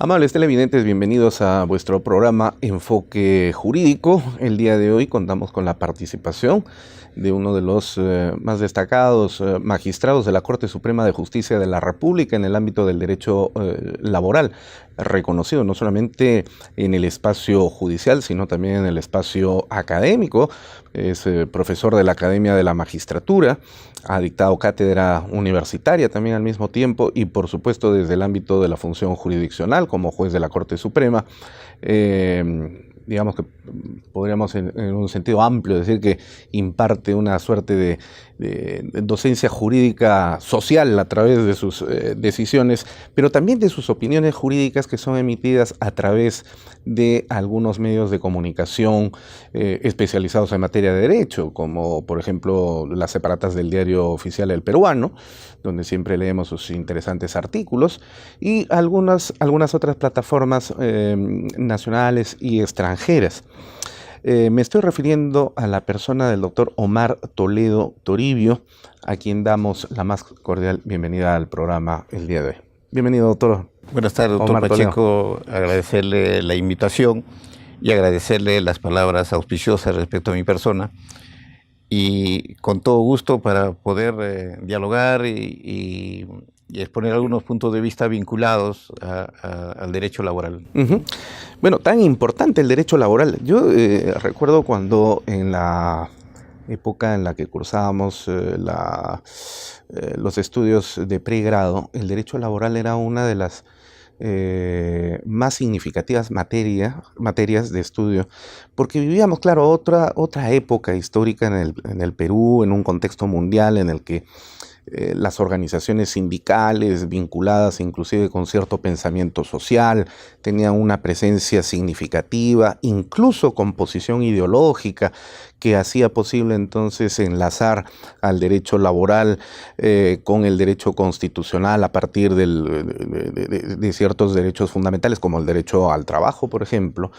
Amables televidentes, bienvenidos a vuestro programa Enfoque Jurídico. El día de hoy contamos con la participación de uno de los más destacados magistrados de la Corte Suprema de Justicia de la República en el ámbito del derecho laboral, reconocido no solamente en el espacio judicial, sino también en el espacio académico. Es profesor de la Academia de la Magistratura, ha dictado cátedra universitaria también al mismo tiempo y por supuesto desde el ámbito de la función jurisdiccional como juez de la Corte Suprema. Digamos que podríamos en un sentido amplio decir que imparte una suerte de docencia jurídica social a través de sus decisiones, pero también de sus opiniones jurídicas que son emitidas a través de algunos medios de comunicación especializados en materia de derecho, como por ejemplo las separatas del Diario Oficial El Peruano, donde siempre leemos sus interesantes artículos, y algunas otras plataformas nacionales y extranjeras. Me estoy refiriendo a la persona del doctor Omar Toledo Toribio, a quien damos la más cordial bienvenida al programa el día de hoy. Bienvenido, doctor. Buenas tardes, doctor Omar Pacheco. Agradecerle la invitación y agradecerle las palabras auspiciosas respecto a mi persona. Y con todo gusto para poder dialogar y exponer algunos puntos de vista vinculados al derecho laboral. Bueno, tan importante el derecho laboral. Yo recuerdo cuando en la época en la que cursábamos los estudios de pregrado, el derecho laboral era una de las más significativas materias de estudio, porque vivíamos, claro, otra época histórica en el Perú, en un contexto mundial en el que las organizaciones sindicales vinculadas inclusive con cierto pensamiento social tenían una presencia significativa, incluso con posición ideológica, que hacía posible entonces enlazar al derecho laboral con el derecho constitucional a partir de ciertos derechos fundamentales, como el derecho al trabajo, por ejemplo.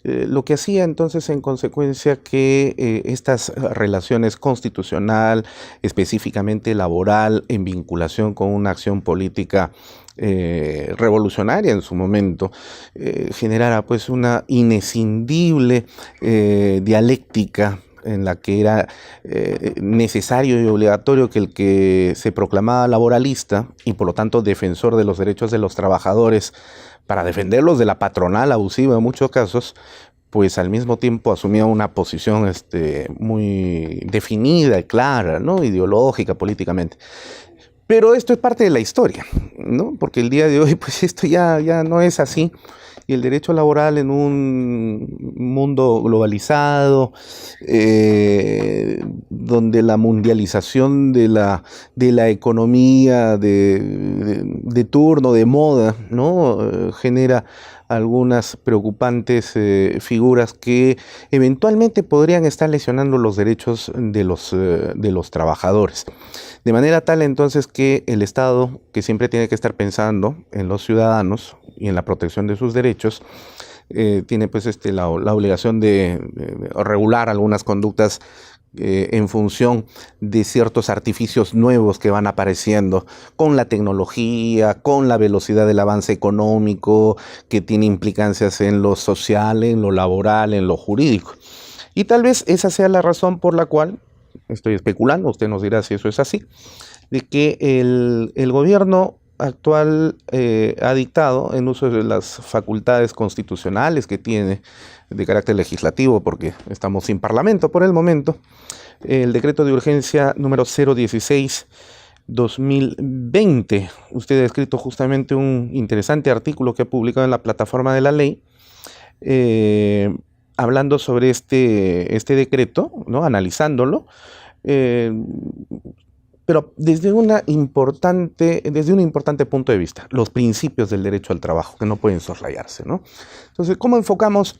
Lo que hacía entonces en consecuencia que estas relaciones constitucional, específicamente laboral, en vinculación con una acción política revolucionaria en su momento, generara pues una inescindible dialéctica en la que era necesario y obligatorio que el que se proclamaba laboralista y por lo tanto defensor de los derechos de los trabajadores, para defenderlos de la patronal abusiva en muchos casos, pues al mismo tiempo asumía una posición muy definida y clara, ¿no? Ideológica, políticamente. Pero esto es parte de la historia, ¿no? Porque el día de hoy, pues esto ya no es así. Y el derecho laboral en un mundo globalizado, donde la mundialización de la economía de turno, de moda, ¿no? Genera algunas preocupantes figuras que eventualmente podrían estar lesionando los derechos de los trabajadores. De manera tal entonces que el Estado, que siempre tiene que estar pensando en los ciudadanos y en la protección de sus derechos, tiene pues la obligación de regular algunas conductas en función de ciertos artificios nuevos que van apareciendo con la tecnología, con la velocidad del avance económico, que tiene implicancias en lo social, en lo laboral, en lo jurídico. Y tal vez esa sea la razón por la cual, estoy especulando, usted nos dirá si eso es así, de que el gobierno actual ha dictado, en uso de las facultades constitucionales que tiene de carácter legislativo, porque estamos sin parlamento por el momento, el decreto de urgencia número 016/2020. Usted ha escrito justamente un interesante artículo que ha publicado en la plataforma de la ley, hablando sobre este decreto, ¿no? Analizándolo, pero desde un importante punto de vista, los principios del derecho al trabajo, que no pueden soslayarse, ¿no? Entonces, ¿cómo enfocamos,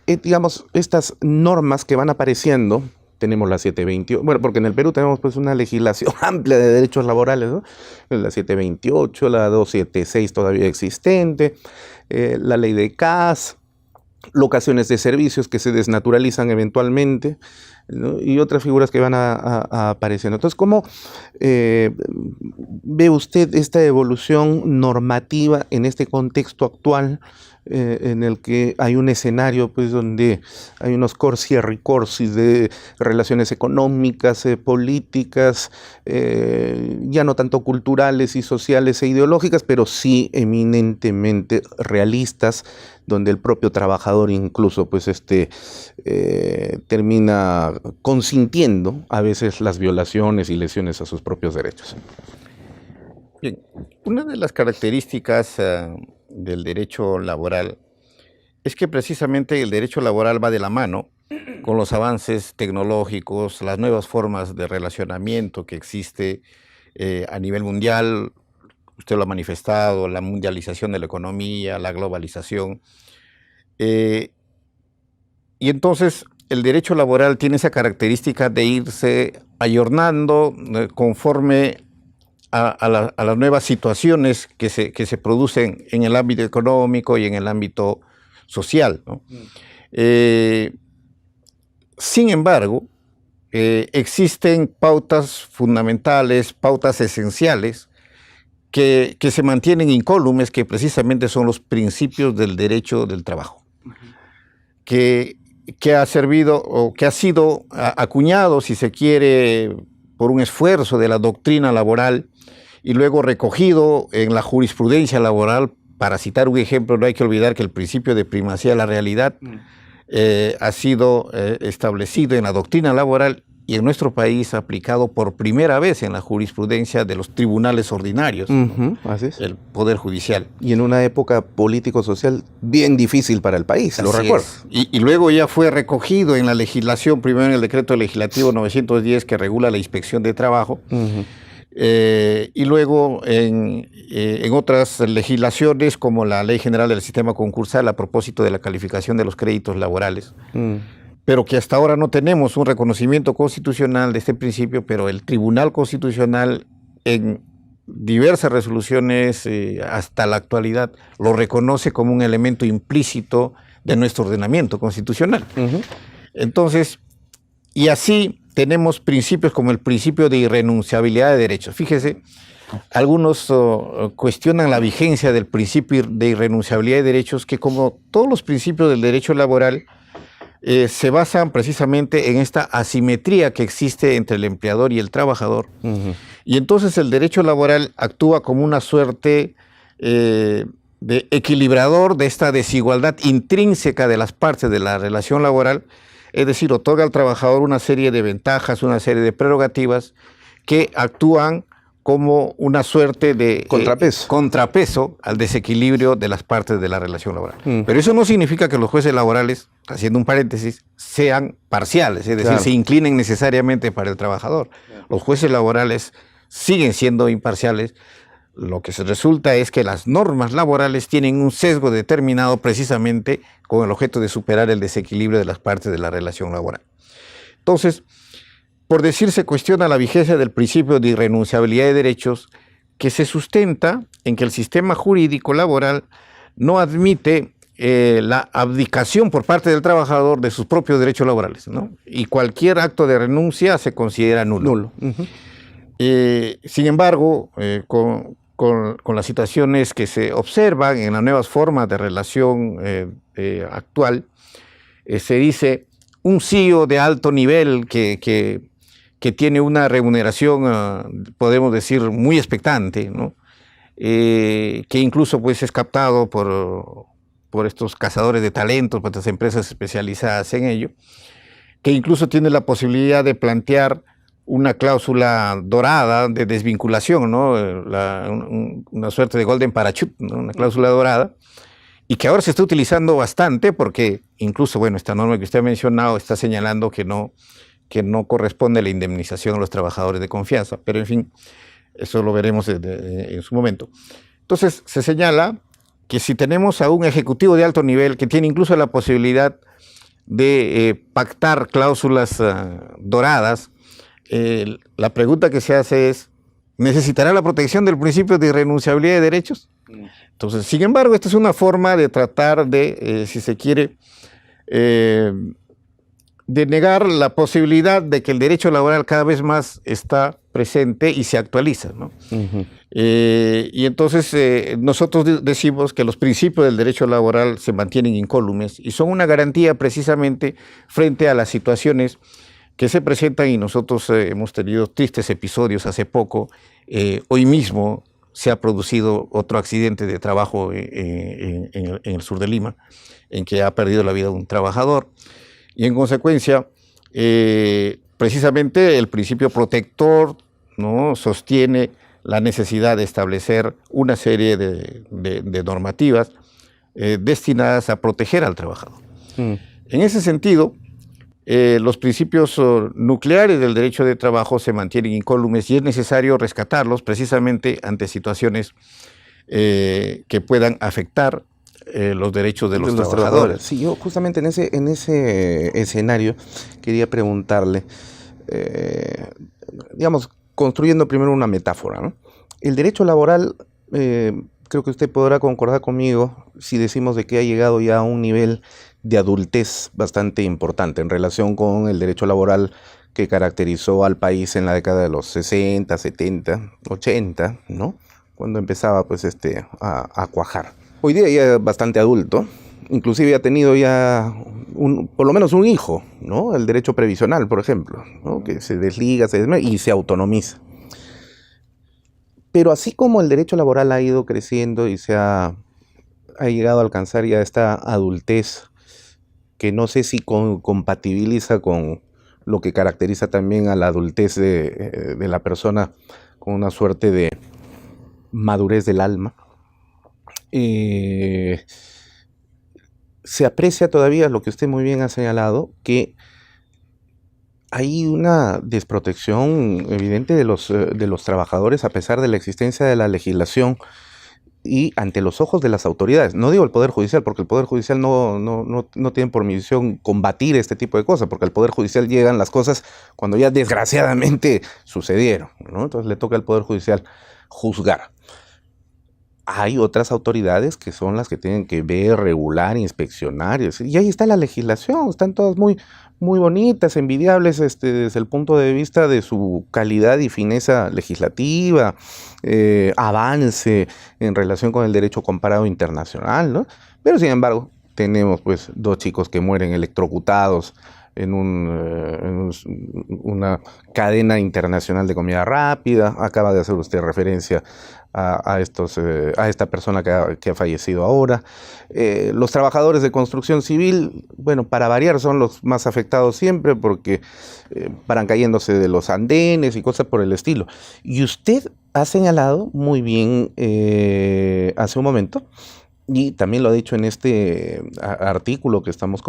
digamos, estas normas que van apareciendo? Tenemos la 728, bueno, porque en el Perú tenemos pues una legislación amplia de derechos laborales, ¿no? La 728, la 276 todavía existente, la ley de CAS, locaciones de servicios que se desnaturalizan eventualmente, ¿no? Y otras figuras que van a apareciendo. Entonces, ¿cómo ve usted esta evolución normativa en este contexto actual en el que hay un escenario pues donde hay unos corsi y ricorsis de relaciones económicas, políticas, ya no tanto culturales y sociales e ideológicas, pero sí eminentemente realistas, donde el propio trabajador incluso pues termina consintiendo a veces las violaciones y lesiones a sus propios derechos? Bien, una de las características del derecho laboral es que precisamente el derecho laboral va de la mano con los avances tecnológicos, las nuevas formas de relacionamiento que existe a nivel mundial. Usted lo ha manifestado, la mundialización de la economía, la globalización. Y entonces el derecho laboral tiene esa característica de irse ayornando conforme a las nuevas situaciones que se producen en el ámbito económico y en el ámbito social, ¿no? Sin embargo, existen pautas fundamentales, pautas esenciales, que se mantienen incólumes, que precisamente son los principios del derecho del trabajo, que ha servido o que ha sido acuñado, si se quiere, por un esfuerzo de la doctrina laboral y luego recogido en la jurisprudencia laboral. Para citar un ejemplo, no hay que olvidar que el principio de primacía de la realidad ha sido establecido en la doctrina laboral y en nuestro país aplicado por primera vez en la jurisprudencia de los tribunales ordinarios, ¿no? Así es. El Poder Judicial. Y en una época político-social bien difícil para el país, lo recuerdo. Y luego ya fue recogido en la legislación, primero en el decreto legislativo 910 que regula la inspección de trabajo, y luego en otras legislaciones como la Ley General del Sistema Concursal a propósito de la calificación de los créditos laborales. Pero que hasta ahora no tenemos un reconocimiento constitucional de este principio, pero el Tribunal Constitucional en diversas resoluciones hasta la actualidad lo reconoce como un elemento implícito de nuestro ordenamiento constitucional. Entonces, y así tenemos principios como el principio de irrenunciabilidad de derechos. Fíjese, algunos cuestionan la vigencia del principio de irrenunciabilidad de derechos, que como todos los principios del derecho laboral, se basan precisamente en esta asimetría que existe entre el empleador y el trabajador. Y entonces el derecho laboral actúa como una suerte de equilibrador de esta desigualdad intrínseca de las partes de la relación laboral, es decir, otorga al trabajador una serie de ventajas, una serie de prerrogativas que actúan como una suerte de contrapeso al desequilibrio de las partes de la relación laboral. Pero eso no significa que los jueces laborales, haciendo un paréntesis, sean parciales, es decir, se inclinen necesariamente para el trabajador. Los jueces laborales siguen siendo imparciales. Lo que se resulta es que las normas laborales tienen un sesgo determinado precisamente con el objeto de superar el desequilibrio de las partes de la relación laboral. Entonces, por decir, se cuestiona la vigencia del principio de irrenunciabilidad de derechos, que se sustenta en que el sistema jurídico laboral no admite la abdicación por parte del trabajador de sus propios derechos laborales, ¿no? Y cualquier acto de renuncia se considera nulo. Sin embargo, con las situaciones que se observan en las nuevas formas de relación actual, se dice un CEO de alto nivel que tiene una remuneración, podemos decir, muy expectante, ¿no? Que incluso pues, es captado por estos cazadores de talentos, por estas empresas especializadas en ello, que incluso tiene la posibilidad de plantear una cláusula dorada de desvinculación, ¿no? Una suerte de golden parachute, ¿no? Una cláusula dorada, y que ahora se está utilizando bastante porque incluso, bueno, esta norma que usted ha mencionado está señalando que no corresponde la indemnización a los trabajadores de confianza, pero en fin, eso lo veremos en su momento. Entonces, se señala que si tenemos a un ejecutivo de alto nivel que tiene incluso la posibilidad de pactar cláusulas doradas, la pregunta que se hace es, ¿necesitará la protección del principio de irrenunciabilidad de derechos? Entonces, sin embargo, esta es una forma de tratar de, si se quiere, de negar la posibilidad de que el derecho laboral cada vez más está presente y se actualiza, ¿no? Y entonces nosotros decimos que los principios del derecho laboral se mantienen incólumes y son una garantía precisamente frente a las situaciones que se presentan, y nosotros hemos tenido tristes episodios hace poco. Hoy mismo se ha producido otro accidente de trabajo en el sur de Lima, en que ha perdido la vida un trabajador. Y en consecuencia, precisamente el principio protector, ¿no?, sostiene la necesidad de establecer una serie de normativas destinadas a proteger al trabajador. En ese sentido, los principios nucleares del derecho de trabajo se mantienen incólumes y es necesario rescatarlos precisamente ante situaciones que puedan afectar los derechos de los trabajadores. Sí, yo justamente en ese escenario quería preguntarle, digamos, construyendo primero una metáfora, ¿no? El derecho laboral, creo que usted podrá concordar conmigo si decimos de que ha llegado ya a un nivel de adultez bastante importante en relación con el derecho laboral que caracterizó al país en la década de los 60, 70, 80, ¿no? Cuando empezaba pues a cuajar. Hoy día ya es bastante adulto, inclusive ha tenido ya por lo menos un hijo, ¿no? El derecho previsional, por ejemplo, ¿no?, que se desliga, y se autonomiza. Pero así como el derecho laboral ha ido creciendo y ha llegado a alcanzar ya esta adultez, que no sé si compatibiliza con lo que caracteriza también a la adultez de la persona, con una suerte de madurez del alma, se aprecia todavía lo que usted muy bien ha señalado, que hay una desprotección evidente de los trabajadores a pesar de la existencia de la legislación y ante los ojos de las autoridades. No digo el Poder Judicial, porque el Poder Judicial no tiene por misión combatir este tipo de cosas, porque al Poder Judicial llegan las cosas cuando ya desgraciadamente sucedieron, ¿no? Entonces le toca al Poder Judicial juzgar. Hay otras autoridades que son las que tienen que ver, regular, inspeccionar, y ahí está la legislación, están todas muy, muy bonitas, envidiables desde el punto de vista de su calidad y fineza legislativa, avance en relación con el derecho comparado internacional, ¿no? Pero sin embargo, tenemos pues 2 chicos que mueren electrocutados en una cadena internacional de comida rápida. Acaba de hacer usted referencia a esta persona que ha fallecido ahora. Los trabajadores de construcción civil, bueno, para variar, son los más afectados siempre porque paran cayéndose de los andenes y cosas por el estilo. Y usted ha señalado muy bien hace un momento, y también lo ha dicho en este artículo que estamos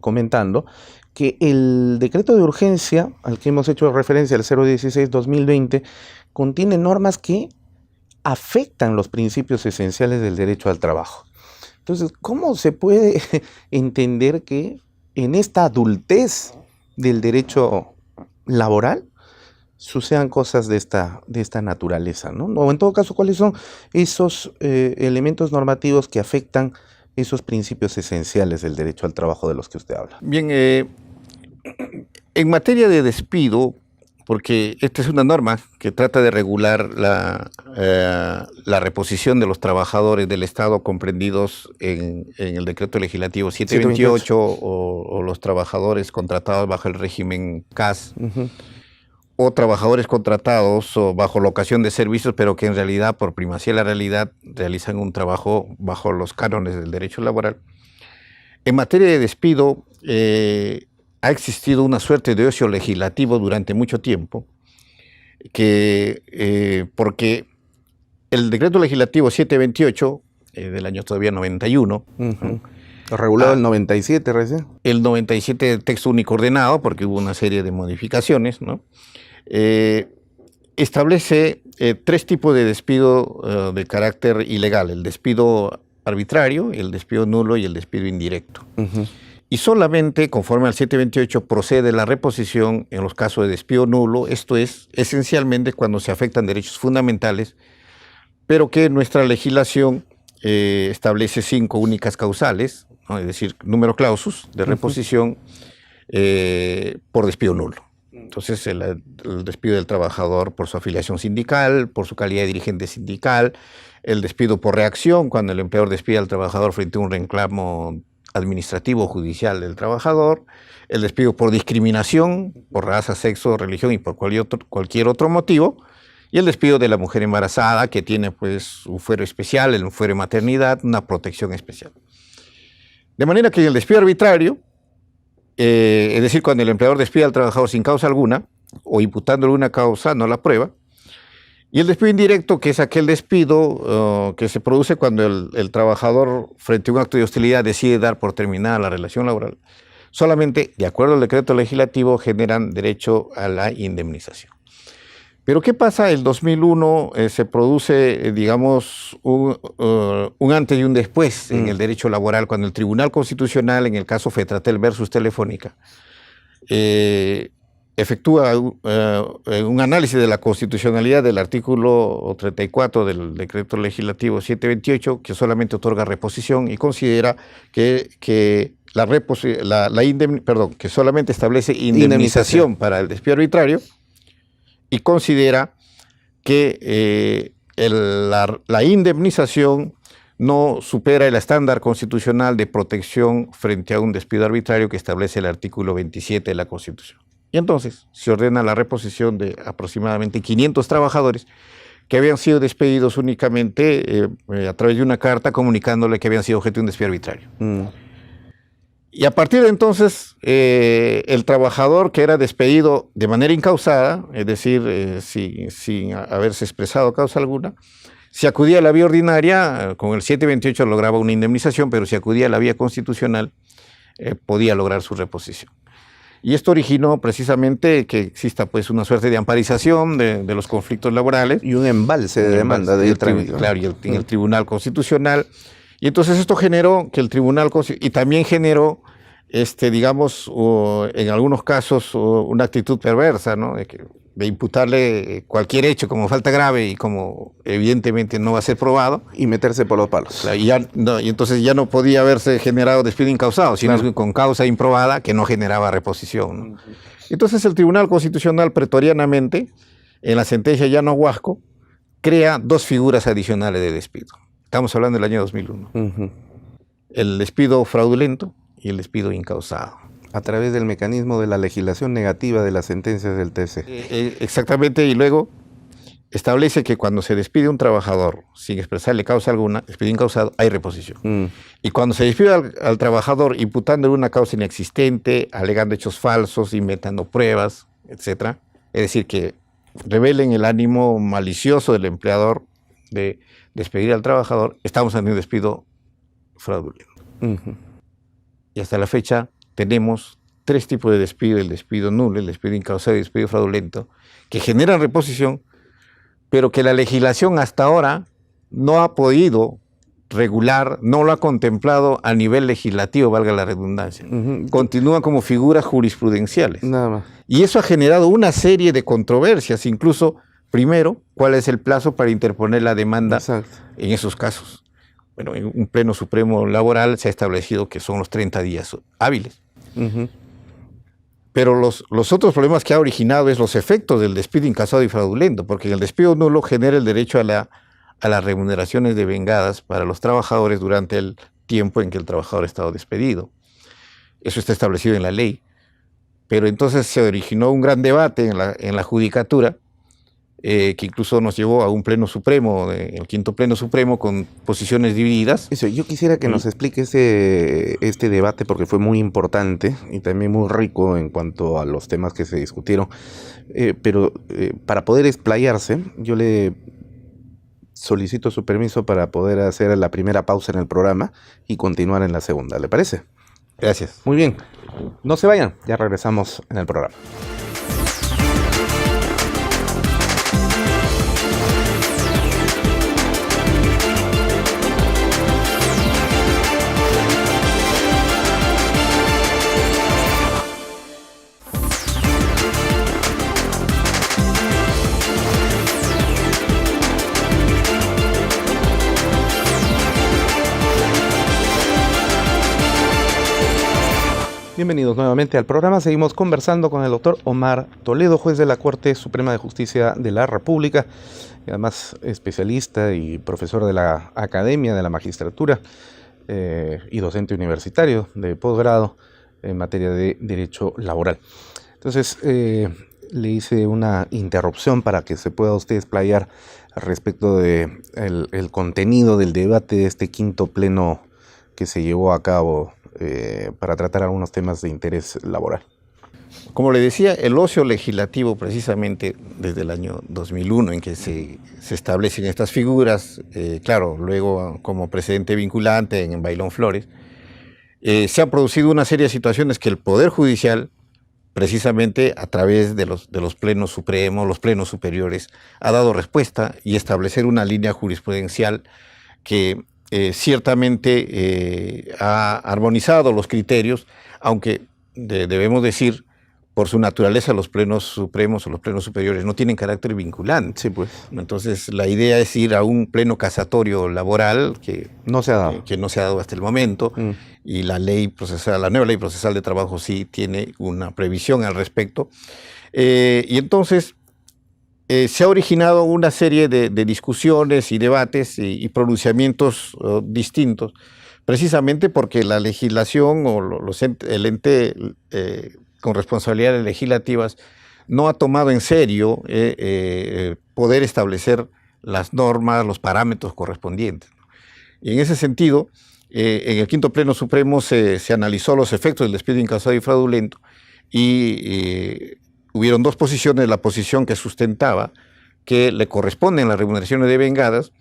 comentando, que el decreto de urgencia al que hemos hecho referencia, el 016-2020, contiene normas que afectan los principios esenciales del derecho al trabajo. Entonces, ¿cómo se puede entender que en esta adultez del derecho laboral sucedan cosas de esta naturaleza, ¿no? O en todo caso, ¿cuáles son esos elementos normativos que afectan esos principios esenciales del derecho al trabajo de los que usted habla? Bien, en materia de despido, porque esta es una norma que trata de regular la reposición de los trabajadores del Estado comprendidos en el decreto legislativo 728 o los trabajadores contratados bajo el régimen CAS, o trabajadores contratados o bajo locación de servicios, pero que en realidad, por primacía de la realidad, realizan un trabajo bajo los cánones del derecho laboral. En materia de despido, ha existido una suerte de ocio legislativo durante mucho tiempo, porque el decreto legislativo 728, del año todavía 91, regulado el 97 recién. El 97 texto único ordenado, porque hubo una serie de modificaciones, ¿no? Establece 3 tipos de despido de carácter ilegal: el despido arbitrario, el despido nulo y el despido indirecto. Y solamente conforme al 728 procede la reposición en los casos de despido nulo, esto es esencialmente cuando se afectan derechos fundamentales, pero que nuestra legislación establece 5 únicas causales, ¿no? Es decir, número clausus de reposición, por despido nulo. Entonces, el despido del trabajador por su afiliación sindical, por su calidad de dirigente sindical, el despido por reacción, cuando el empleador despide al trabajador frente a un reclamo administrativo o judicial del trabajador, el despido por discriminación, por raza, sexo, religión y por cualquier otro motivo, y el despido de la mujer embarazada, que tiene pues un fuero especial, el fuero de maternidad, una protección especial. De manera que el despido arbitrario, es decir, cuando el empleador despide al trabajador sin causa alguna, o imputándole una causa, no la prueba, y el despido indirecto, que es aquel despido que se produce cuando el trabajador, frente a un acto de hostilidad, decide dar por terminada la relación laboral, solamente, de acuerdo al decreto legislativo, generan derecho a la indemnización. Pero ¿qué pasa? El 2001 se produce, digamos, un antes y un después en el derecho laboral, cuando el Tribunal Constitucional, en el caso Fetratel versus Telefónica, efectúa un análisis de la constitucionalidad del artículo 34 del decreto legislativo 728, que solamente otorga reposición y considera que solamente establece indemnización para el despido arbitrario, y considera que la indemnización no supera el estándar constitucional de protección frente a un despido arbitrario que establece el artículo 27 de la Constitución. Y entonces se ordena la reposición de aproximadamente 500 trabajadores que habían sido despedidos únicamente a través de una carta comunicándole que habían sido objeto de un despido arbitrario. Y a partir de entonces, el trabajador que era despedido de manera incausada, es decir, sin haberse expresado causa alguna, si acudía a la vía ordinaria, con el 728 lograba una indemnización, pero si acudía a la vía constitucional, podía lograr su reposición. Y esto originó precisamente que exista pues una suerte de amparización de los conflictos laborales. Y un embalse de demanda del trámite. Claro, en el Tribunal Constitucional. Y entonces esto generó que el Tribunal y también generó, digamos, en algunos casos una actitud perversa, ¿no? De imputarle cualquier hecho como falta grave y como evidentemente no va a ser probado. Y meterse por los palos. Claro, y entonces ya no podía haberse generado despido incausado, sino con causa improbada que no generaba reposición, ¿no? Entonces el Tribunal Constitucional pretorianamente, en la sentencia Llano Huasco, crea dos figuras adicionales de despido. Estamos hablando del año 2001. El despido fraudulento y el despido incausado. A través del mecanismo de la legislación negativa de las sentencias del TC. Exactamente, y luego establece que cuando se despide un trabajador sin expresarle causa alguna, despido incausado, hay reposición. Y cuando se despide al trabajador imputándole una causa inexistente, alegando hechos falsos, inventando pruebas, etc., es decir, que revelen el ánimo malicioso del empleador de despedir al trabajador, estamos en un despido fraudulento. Y hasta la fecha tenemos tres tipos de despido: el despido nulo, el despido incausado y el despido fraudulento, que generan reposición, pero que la legislación hasta ahora no ha podido regular, no lo ha contemplado a nivel legislativo, valga la redundancia. Continúan como figuras jurisprudenciales. Nada más. Y eso ha generado una serie de controversias, incluso, primero, ¿cuál es el plazo para interponer la demanda en esos casos? Bueno, en un pleno supremo laboral se ha establecido que son los 30 días hábiles. Pero los otros problemas que ha originado es los efectos del despido incausado y fraudulento, porque el despido nulo genera el derecho a las remuneraciones devengadas para los trabajadores durante el tiempo en que el trabajador ha estado despedido. Eso está establecido en la ley. Pero entonces se originó un gran debate en la judicatura, que incluso nos llevó a un pleno supremo, el quinto pleno supremo, con posiciones divididas. Eso, yo quisiera que nos explique este debate, porque fue muy importante y también muy rico en cuanto a los temas que se discutieron. Pero para poder explayarse, yo le solicito su permiso para poder hacer la primera pausa en el programa y continuar en la segunda. ¿Le parece? Gracias. Muy bien. No se vayan, ya regresamos en el programa. Bienvenidos nuevamente al programa. Seguimos conversando con el doctor Omar Toledo, juez de la Corte Suprema de Justicia de la República, y además especialista y profesor de la Academia de la Magistratura y docente universitario de posgrado en materia de derecho laboral. Entonces, le hice una interrupción para que se pueda usted explayar respecto de el contenido del debate de este quinto pleno que se llevó a cabo para tratar algunos temas de interés laboral. Como le decía, el ocio legislativo, precisamente desde el año 2001, en que se establecen estas figuras, claro, luego como precedente vinculante en Bailón Flores, se han producido una serie de situaciones que el Poder Judicial, precisamente a través de los plenos supremos, los plenos superiores, ha dado respuesta y establecer una línea jurisprudencial que ciertamente ha armonizado los criterios, aunque debemos decir, por su naturaleza, los plenos supremos o los plenos superiores no tienen carácter vinculante. Sí, pues. Entonces, la idea es ir a un pleno casatorio laboral que no se ha dado, que no se ha dado hasta el momento, y la ley procesal, la nueva ley procesal de trabajo sí tiene una previsión al respecto. Y entonces, se ha originado una serie de discusiones y debates y pronunciamientos distintos, precisamente porque la legislación o el ente con responsabilidades legislativas no ha tomado en serio poder establecer las normas, los parámetros correspondientes. Y en ese sentido, en el quinto pleno supremo se analizó los efectos del despido incausado y fraudulento y hubieron dos posiciones: la posición que sustentaba que le corresponden las remuneraciones devengadas,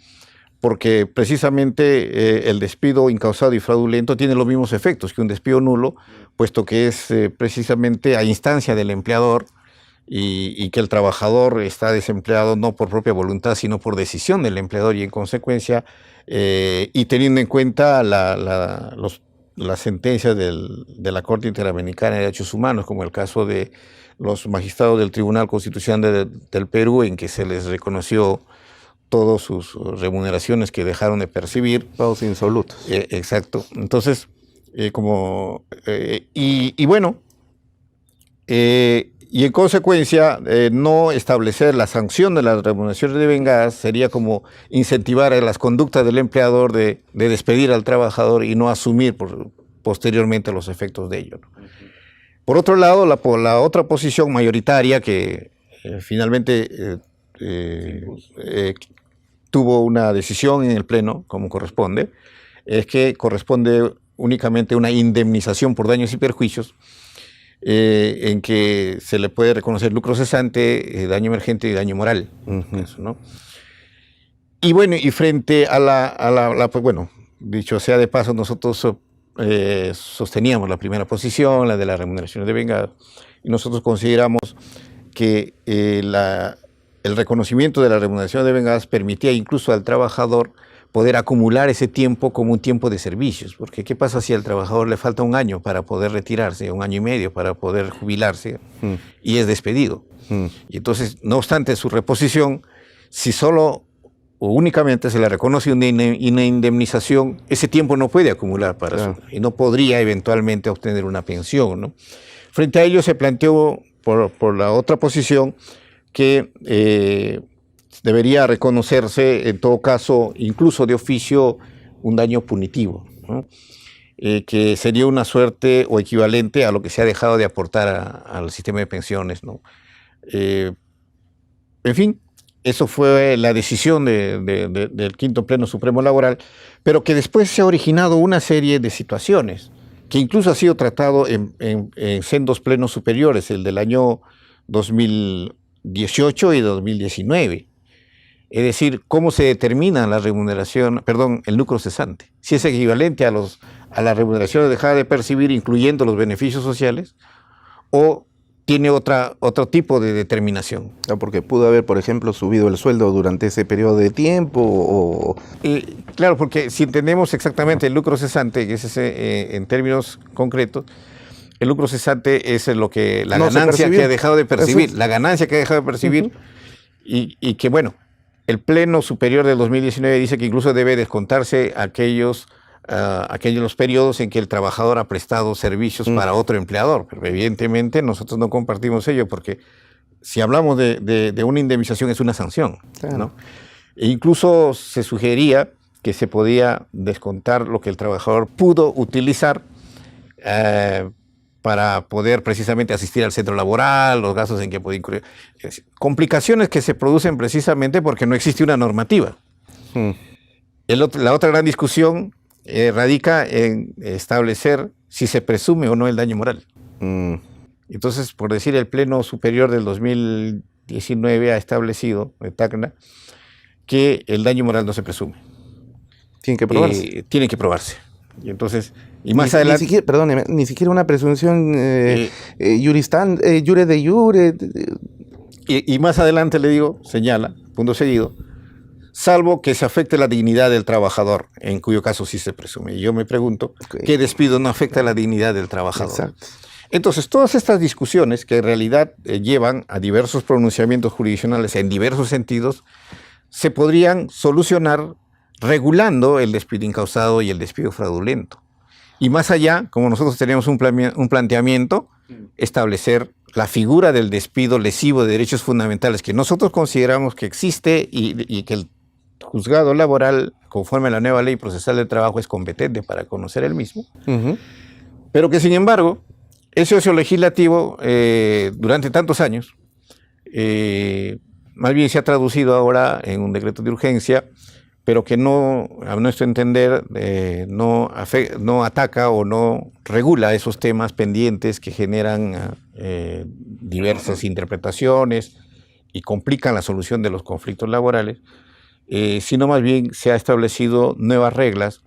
porque precisamente el despido incausado y fraudulento tiene los mismos efectos que un despido nulo, puesto que es precisamente a instancia del empleador y que el trabajador está desempleado no por propia voluntad, sino por decisión del empleador, y en consecuencia, y teniendo en cuenta las sentencias de la Corte Interamericana de Derechos Humanos, como el caso de los magistrados del Tribunal Constitucional del Perú, en que se les reconoció todas sus remuneraciones que dejaron de percibir. Pagos insolutos. Exacto. Entonces, bueno, y en consecuencia, no establecer la sanción de las remuneraciones devengadas sería como incentivar a las conductas del empleador de despedir al trabajador y no asumir posteriormente los efectos de ello, ¿no? Por otro lado, la otra posición mayoritaria que finalmente tuvo una decisión en el Pleno, como corresponde, es que corresponde únicamente una indemnización por daños y perjuicios, en que se le puede reconocer lucro cesante, daño emergente y daño moral. Eso, ¿no? Y bueno, y frente a pues bueno, dicho sea de paso, nosotros sosteníamos la primera posición, la de las remuneraciones devengadas, y nosotros consideramos que el reconocimiento de las remuneraciones devengadas permitía incluso al trabajador poder acumular ese tiempo como un tiempo de servicios, porque ¿qué pasa si al trabajador le falta un año para poder retirarse, un año y medio para poder jubilarse, y es despedido? Y entonces, no obstante su reposición, si solo o únicamente se le reconoce una indemnización, ese tiempo no puede acumular para eso, y no podría eventualmente obtener una pensión, ¿no? Frente a ello se planteó por la otra posición que debería reconocerse en todo caso, incluso de oficio, un daño punitivo, ¿no? Que sería una suerte o equivalente a lo que se ha dejado de aportar al sistema de pensiones, ¿no? En fin, eso fue la decisión del quinto pleno supremo laboral, pero que después se ha originado una serie de situaciones que incluso ha sido tratado en sendos plenos superiores, el del año 2018 y 2019. Es decir, cómo se determina la remuneración, el lucro cesante, si es equivalente a la remuneración dejada de percibir, incluyendo los beneficios sociales, o tiene otro tipo de determinación. Porque pudo haber, por ejemplo, subido el sueldo durante ese periodo de tiempo. Claro, porque si entendemos exactamente el lucro cesante, que es en términos concretos, el lucro cesante es la ganancia que ha dejado de percibir, la ganancia que ha dejado de percibir, y que bueno, el Pleno Superior del 2019 dice que incluso debe descontarse aquellos aquellos periodos en que el trabajador ha prestado servicios para otro empleador. Pero evidentemente nosotros no compartimos ello porque si hablamos de una indemnización es una sanción, Claro. ¿no? E incluso se sugería que se podía descontar lo que el trabajador pudo utilizar para poder precisamente asistir al centro laboral, los gastos en que puede incurrir. Complicaciones que se producen precisamente porque no existe una normativa. La otra gran discusión radica en establecer si se presume o no el daño moral. Entonces, por decir, el Pleno Superior del 2019 ha establecido, de Tacna, que el daño moral no se presume. Tiene que probarse. Tiene que probarse. Y entonces, y más adelante... Perdóneme, ni siquiera una presunción jure de jure. Y más adelante le digo, señala, punto seguido, salvo que se afecte la dignidad del trabajador, en cuyo caso sí se presume. Y yo me pregunto, ¿qué despido no afecta la dignidad del trabajador? Exacto. Entonces, todas estas discusiones que en realidad llevan a diversos pronunciamientos jurisdiccionales en diversos sentidos, se podrían solucionar regulando el despido incausado y el despido fraudulento. Y más allá, como nosotros tenemos un planteamiento, establecer la figura del despido lesivo de derechos fundamentales que nosotros consideramos que existe y que el juzgado laboral, conforme a la nueva ley procesal del trabajo, es competente para conocer el mismo, pero que sin embargo, ese ocio legislativo durante tantos años, más bien se ha traducido ahora en un decreto de urgencia, pero que no, a nuestro entender, no ataca o no regula esos temas pendientes que generan diversas interpretaciones y complican la solución de los conflictos laborales, sino más bien se ha establecido nuevas reglas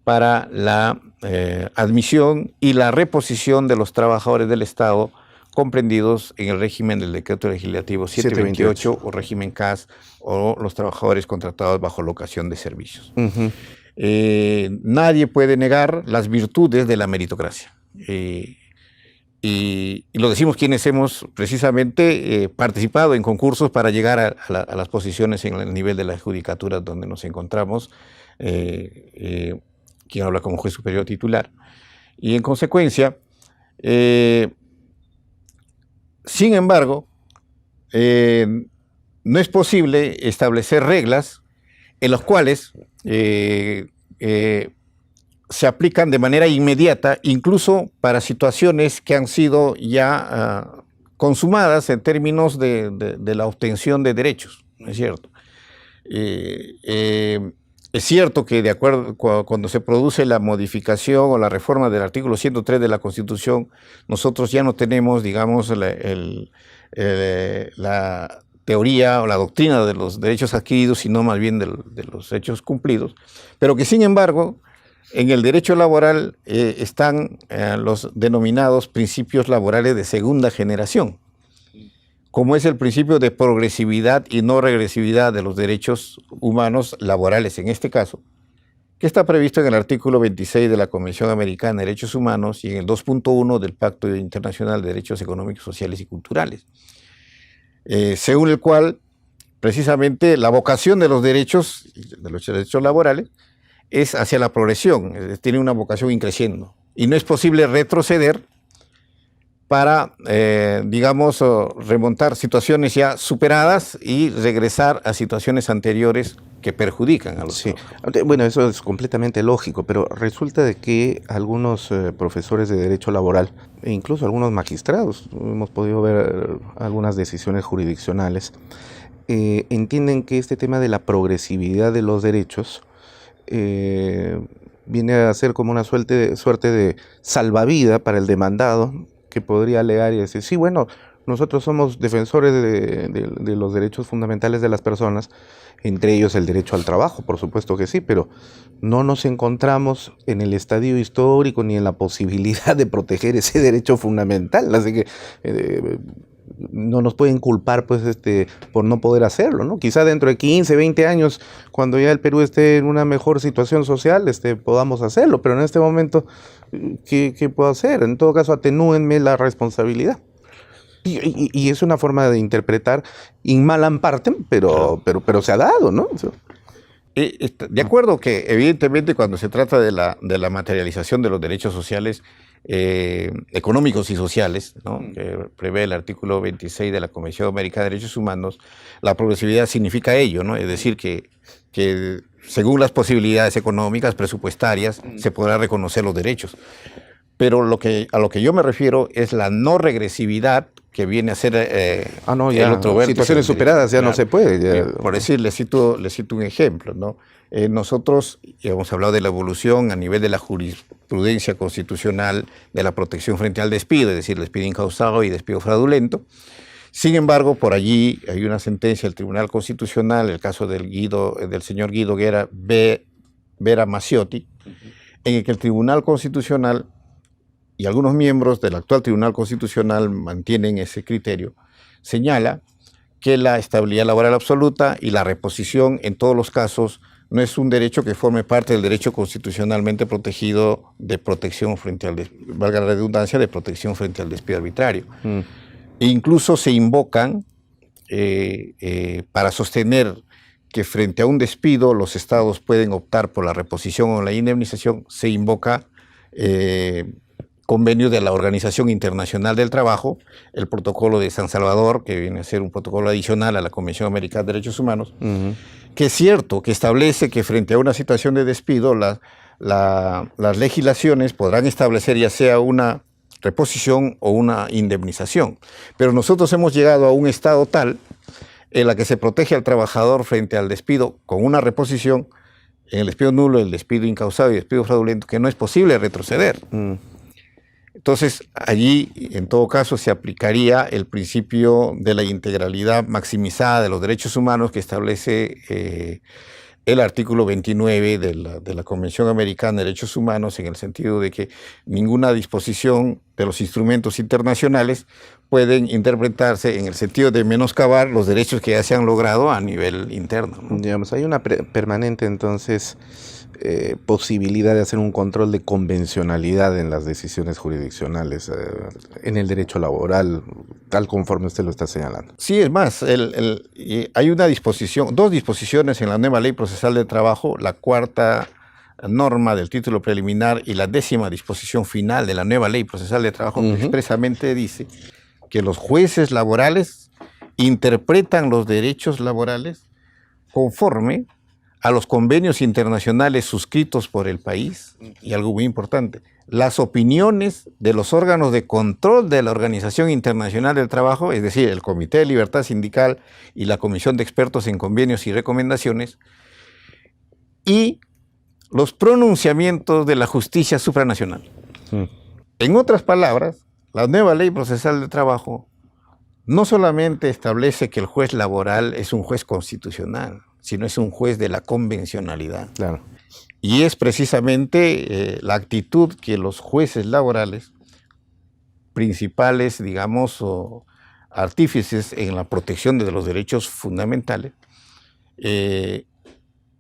para la admisión y la reposición de los trabajadores del Estado comprendidos en el régimen del Decreto Legislativo 728 o régimen CAS o los trabajadores contratados bajo locación de servicios. Nadie puede negar las virtudes de la meritocracia. Y lo decimos quienes hemos precisamente participado en concursos para llegar a las posiciones en el nivel de la judicatura donde nos encontramos, quien habla como juez superior titular. Y en consecuencia, sin embargo, no es posible establecer reglas en las cuales se aplican de manera inmediata, incluso para situaciones que han sido ya consumadas en términos de la obtención de derechos, ¿no es cierto? Es cierto que de acuerdo cuando se produce la modificación o la reforma del artículo 103 de la Constitución, nosotros ya no tenemos, digamos, la teoría o la doctrina de los derechos adquiridos, sino más bien de los hechos cumplidos, pero que sin embargo en el derecho laboral están los denominados principios laborales de segunda generación, como es el principio de progresividad y no regresividad de los derechos humanos laborales en este caso, que está previsto en el artículo 26 de la Convención Americana de Derechos Humanos y en el 2.1 del Pacto Internacional de Derechos Económicos, Sociales y Culturales, según el cual precisamente la vocación de los derechos laborales es hacia la progresión, tiene una vocación increciendo y no es posible retroceder para, digamos, remontar situaciones ya superadas y regresar a situaciones anteriores que perjudican a los trabajadores. Bueno, eso es completamente lógico, pero resulta de que algunos profesores de Derecho Laboral, e incluso algunos magistrados, hemos podido ver algunas decisiones jurisdiccionales, entienden que este tema de la progresividad de los derechos viene a ser como una suerte de salvavidas para el demandado, que podría alegar y decir, sí, bueno, nosotros somos defensores de los derechos fundamentales de las personas, entre ellos el derecho al trabajo, por supuesto que sí, pero no nos encontramos en el estadio histórico ni en la posibilidad de proteger ese derecho fundamental, así que no nos pueden culpar pues por no poder hacerlo, ¿no? Quizá dentro de 15, 20 años, cuando ya el Perú esté en una mejor situación social, podamos hacerlo, pero en este momento, ¿qué puedo hacer? En todo caso, atenúenme la responsabilidad. Y es una forma de interpretar in malam partem, pero se ha dado, ¿no? De acuerdo que evidentemente cuando se trata de la materialización de los derechos sociales, económicos y sociales, ¿no?, que prevé el artículo 26 de la Convención Americana de Derechos Humanos, la progresividad significa ello, ¿no? Es decir, que según las posibilidades económicas, presupuestarias, se podrá reconocer los derechos. Pero a lo que yo me refiero es la no regresividad que viene a ser no, el ya, otro vértice. situaciones superadas ya no se puede. Ya. Por decir, le cito un ejemplo, ¿no? Nosotros hemos hablado de la evolución a nivel de la jurisprudencia constitucional de la protección frente al despido, es decir, despido incausado y despido fraudulento. Sin embargo, por allí hay una sentencia del Tribunal Constitucional, el caso del señor Guido Vera Macciotti, en el que el Tribunal Constitucional y algunos miembros del actual Tribunal Constitucional mantienen ese criterio, señala que la estabilidad laboral absoluta y la reposición en todos los casos no es un derecho que forme parte del derecho constitucionalmente protegido de protección frente al, valga la redundancia, de protección frente al despido arbitrario. E incluso se invocan para sostener que frente a un despido los estados pueden optar por la reposición o la indemnización, se invoca convenio de la Organización Internacional del Trabajo, el Protocolo de San Salvador, que viene a ser un protocolo adicional a la Convención Americana de Derechos Humanos, que es cierto, que establece que frente a una situación de despido, las legislaciones podrán establecer ya sea una reposición o una indemnización. Pero nosotros hemos llegado a un estado tal en la que se protege al trabajador frente al despido con una reposición, en el despido nulo, el despido incausado y el despido fraudulento, que no es posible retroceder. Entonces, allí, en todo caso, se aplicaría el principio de la integralidad maximizada de los derechos humanos que establece el artículo 29 de la Convención Americana de Derechos Humanos, en el sentido de que ninguna disposición de los instrumentos internacionales pueden interpretarse en el sentido de menoscabar los derechos que ya se han logrado a nivel interno, ¿no? Digamos, hay una permanente, entonces, posibilidad de hacer un control de convencionalidad en las decisiones jurisdiccionales, en el derecho laboral, tal conforme usted lo está señalando. Sí, es más, hay una disposición, dos disposiciones en la nueva Ley Procesal del Trabajo, la cuarta norma del título preliminar y la 10ª disposición final de la nueva Ley Procesal del Trabajo, que expresamente dice que los jueces laborales interpretan los derechos laborales conforme a los convenios internacionales suscritos por el país, y algo muy importante, las opiniones de los órganos de control de la Organización Internacional del Trabajo, es decir, el Comité de Libertad Sindical y la Comisión de Expertos en Convenios y Recomendaciones, y los pronunciamientos de la justicia supranacional. En otras palabras, la nueva Ley Procesal del Trabajo no solamente establece que el juez laboral es un juez constitucional, sino es un juez de la convencionalidad. Claro. Y es precisamente la actitud que los jueces laborales, principales, digamos, o artífices en la protección de los derechos fundamentales,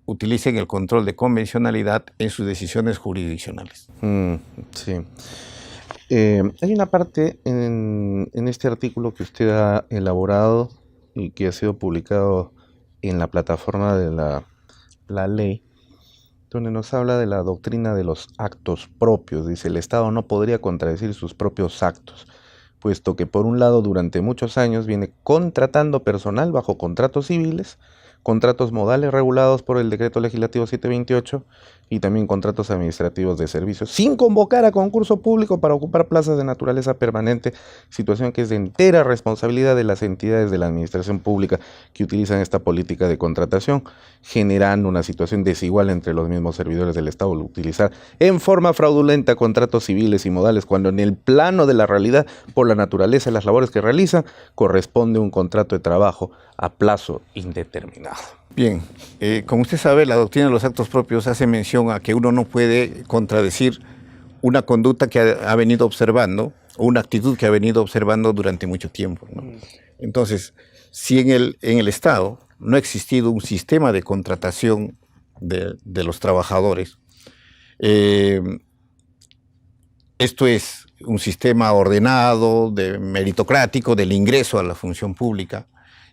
utilicen el control de convencionalidad en sus decisiones jurisdiccionales. Sí. Hay una parte en este artículo que usted ha elaborado y que ha sido publicado en la plataforma de la ley, donde nos habla de la doctrina de los actos propios. Dice, el Estado no podría contradecir sus propios actos, puesto que por un lado durante muchos años viene contratando personal bajo contratos civiles, contratos modales regulados por el Decreto Legislativo 728 y también contratos administrativos de servicios, sin convocar a concurso público para ocupar plazas de naturaleza permanente, situación que es de entera responsabilidad de las entidades de la administración pública que utilizan esta política de contratación, generando una situación desigual entre los mismos servidores del Estado al utilizar en forma fraudulenta contratos civiles y modales, cuando en el plano de la realidad, por la naturaleza de las labores que realizan, corresponde un contrato de trabajo a plazo indeterminado. Bien, como usted sabe, la doctrina de los actos propios hace mención a que uno no puede contradecir una conducta que ha venido observando, o una actitud que ha venido observando durante mucho tiempo, ¿no? Entonces, si en el Estado no ha existido un sistema de contratación de los trabajadores, esto es un sistema ordenado, meritocrático del ingreso a la función pública,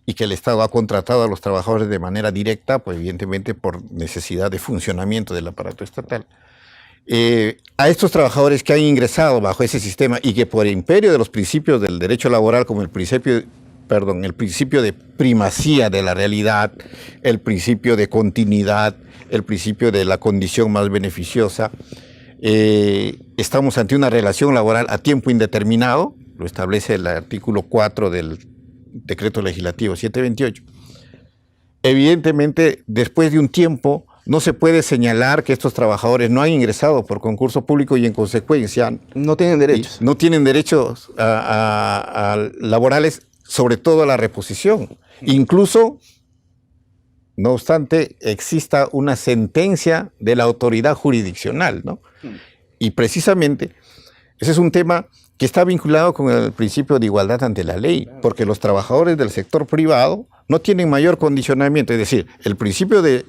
y que el Estado ha contratado a los trabajadores de manera directa, pues evidentemente por necesidad de funcionamiento del aparato estatal. A estos trabajadores que han ingresado bajo ese sistema y que por imperio de los principios del derecho laboral, como el principio de primacía de la realidad, el principio de continuidad, el principio de la condición más beneficiosa, estamos ante una relación laboral a tiempo indeterminado, lo establece el artículo 4 del Decreto Legislativo 728. Evidentemente, después de un tiempo, no se puede señalar que estos trabajadores no han ingresado por concurso público y en consecuencia no tienen derechos. No tienen derechos laborales, sobre todo a la reposición. Incluso, no obstante, exista una sentencia de la autoridad jurisdiccional, ¿no? Y precisamente, ese es un tema que está vinculado con el principio de igualdad ante la ley, porque los trabajadores del sector privado no tienen mayor condicionamiento, es decir, el principio de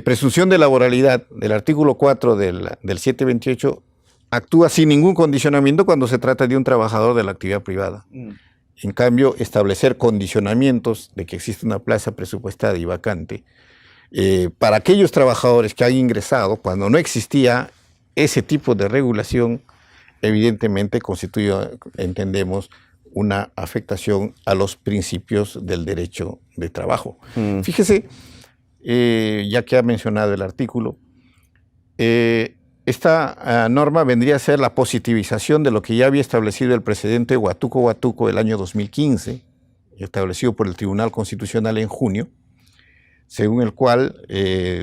presunción de laboralidad del artículo 4 del 728 actúa sin ningún condicionamiento cuando se trata de un trabajador de la actividad privada. En cambio, establecer condicionamientos de que existe una plaza presupuestada y vacante para aquellos trabajadores que han ingresado cuando no existía ese tipo de regulación, evidentemente constituye, entendemos, una afectación a los principios del derecho de trabajo. Fíjese, ya que ha mencionado el artículo, esta norma vendría a ser la positivización de lo que ya había establecido el precedente Huatuco del año 2015, establecido por el Tribunal Constitucional en junio, según el cual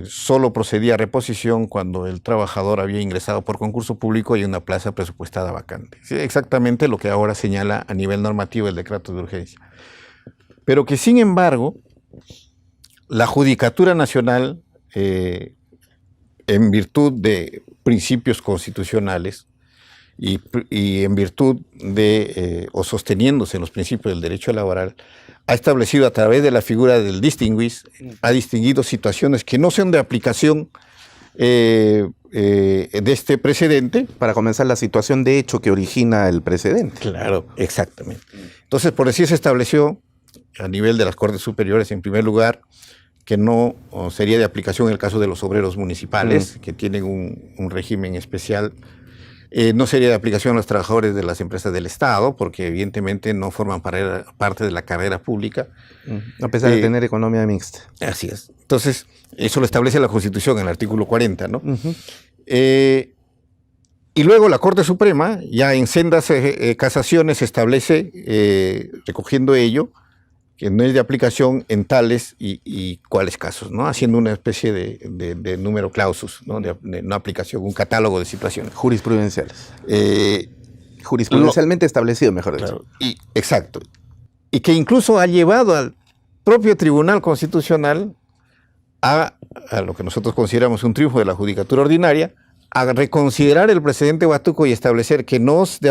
solo procedía a reposición cuando el trabajador había ingresado por concurso público y una plaza presupuestada vacante. Sí, exactamente lo que ahora señala a nivel normativo el decreto de urgencia. Pero que sin embargo, la Judicatura Nacional, en virtud de principios constitucionales y en virtud de, o sosteniéndose en los principios del derecho laboral, ha establecido a través de la figura del distinguish, ha distinguido situaciones que no son de aplicación de este precedente. Para comenzar, la situación de hecho que origina el precedente. Claro, exactamente. Entonces, por así se estableció a nivel de las Cortes Superiores, en primer lugar, que no sería de aplicación en el caso de los obreros municipales, que tienen un régimen especial. No sería de aplicación a los trabajadores de las empresas del Estado, porque evidentemente no forman parte de la carrera pública. A pesar de tener economía mixta. Así es. Entonces, eso lo establece la Constitución en el artículo 40, ¿no? Y luego la Corte Suprema, ya en sendas casaciones, establece, recogiendo ello, que no es de aplicación en tales y cuáles casos, ¿no? Haciendo una especie de número clausus, ¿no? De no aplicación, un catálogo de situaciones. Jurisprudenciales. Jurisprudencialmente establecido, mejor dicho. Claro, exacto. Y que incluso ha llevado al propio Tribunal Constitucional a lo que nosotros consideramos un triunfo de la Judicatura Ordinaria, a reconsiderar el precedente Huatuco y establecer que no es de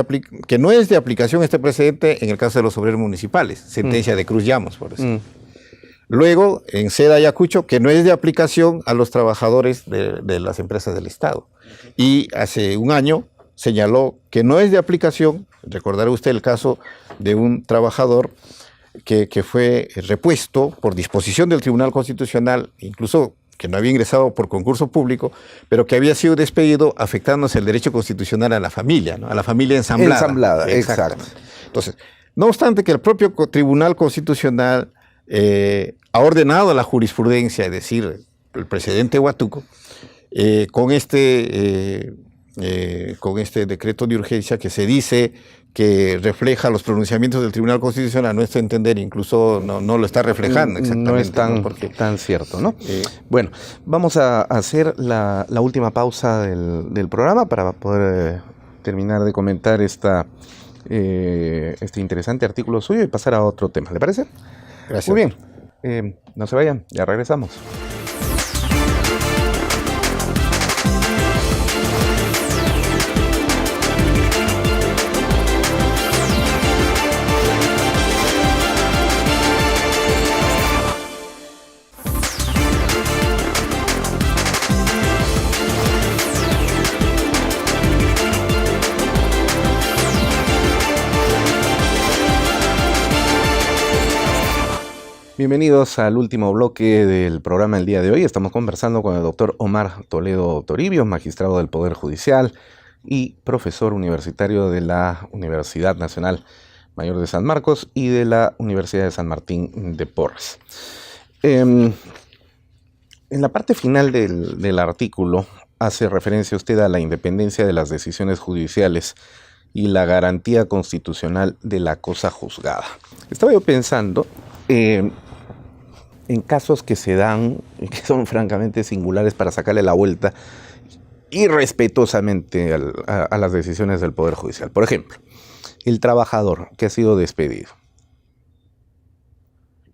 aplicación este precedente en el caso de los obreros municipales, sentencia de Cruz Llamos, por decir. Luego, en Seda Ayacucho, que no es de aplicación a los trabajadores de las empresas del Estado. Y hace un año señaló que no es de aplicación, recordará usted el caso de un trabajador que fue repuesto por disposición del Tribunal Constitucional, incluso que no había ingresado por concurso público, pero que había sido despedido afectándose el derecho constitucional a la familia, ¿no? A la familia ensamblada. Ensamblada, exacto. Entonces, no obstante que el propio Tribunal Constitucional ha ordenado la jurisprudencia, es decir, el precedente Huatuco, con este decreto de urgencia que se dice que refleja los pronunciamientos del Tribunal Constitucional, a nuestro entender, incluso no lo está reflejando exactamente. No es tan cierto, ¿no? Bueno, vamos a hacer la última pausa del programa para poder terminar de comentar este interesante artículo suyo y pasar a otro tema. ¿Le parece? Gracias. Muy bien. No se vayan, ya regresamos. Bienvenidos al último bloque del programa el día de hoy. Estamos conversando con el doctor Omar Toledo Toribio, magistrado del Poder Judicial y profesor universitario de la Universidad Nacional Mayor de San Marcos y de la Universidad de San Martín de Porres. En la parte final del artículo hace referencia usted a la independencia de las decisiones judiciales y la garantía constitucional de la cosa juzgada. Estaba yo pensando en casos que se dan, que son francamente singulares para sacarle la vuelta irrespetuosamente a las decisiones del Poder Judicial. Por ejemplo, el trabajador que ha sido despedido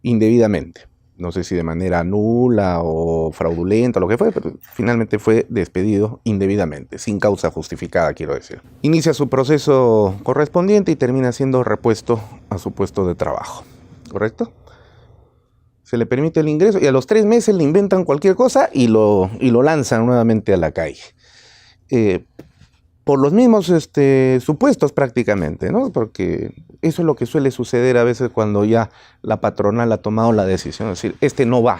indebidamente, no sé si de manera nula o fraudulenta o lo que fue, pero finalmente fue despedido indebidamente, sin causa justificada, quiero decir. Inicia su proceso correspondiente y termina siendo repuesto a su puesto de trabajo, ¿correcto? Se le permite el ingreso y a los 3 meses le inventan cualquier cosa y lo lanzan nuevamente a la calle. Por los mismos supuestos prácticamente, ¿no? Porque eso es lo que suele suceder a veces cuando ya la patronal ha tomado la decisión de decir, no va.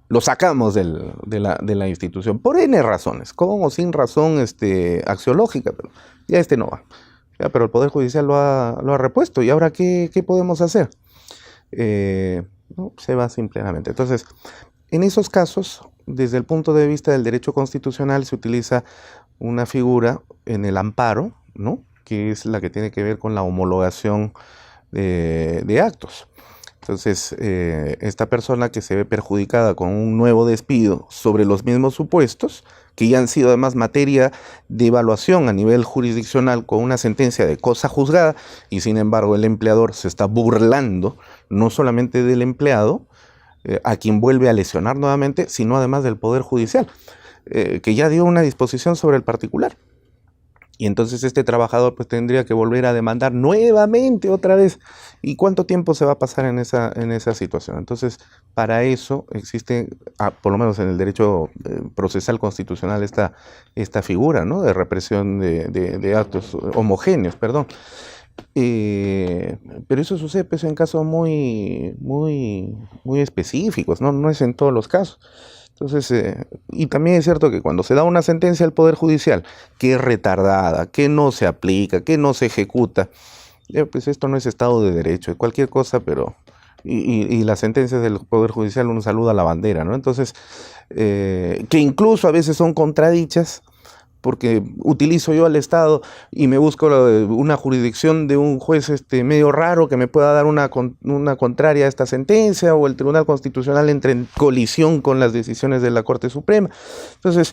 Lo sacamos de la institución, por N razones, con o sin razón axiológica, pero ya no va. Ya, pero el Poder Judicial lo ha repuesto, ¿y ahora qué podemos hacer? No, se va simplemente. Entonces, en esos casos, desde el punto de vista del derecho constitucional, se utiliza una figura en el amparo, ¿no? Que es la que tiene que ver con la homologación de actos. Entonces, esta persona que se ve perjudicada con un nuevo despido sobre los mismos supuestos, que ya han sido además materia de evaluación a nivel jurisdiccional con una sentencia de cosa juzgada, y sin embargo el empleador se está burlando no solamente del empleado, a quien vuelve a lesionar nuevamente, sino además del Poder Judicial, que ya dio una disposición sobre el particular. Y entonces este trabajador pues tendría que volver a demandar nuevamente otra vez. ¿Y cuánto tiempo se va a pasar en esa situación? Entonces, para eso existe, por lo menos en el derecho procesal constitucional, esta figura, ¿no? De represión de actos homogéneos, perdón. Pero eso sucede pues, en casos muy específicos, ¿no? No es en todos los casos. Entonces, y también es cierto que cuando se da una sentencia al Poder Judicial que es retardada, que no se aplica, que no se ejecuta, pues esto no es Estado de Derecho, es cualquier cosa, pero... Y las sentencias del Poder Judicial uno saluda a la bandera, ¿no? Entonces, que incluso a veces son contradichas, porque utilizo yo al Estado y me busco una jurisdicción de un juez medio raro que me pueda dar una contraria a esta sentencia, o el Tribunal Constitucional entre en colisión con las decisiones de la Corte Suprema. Entonces,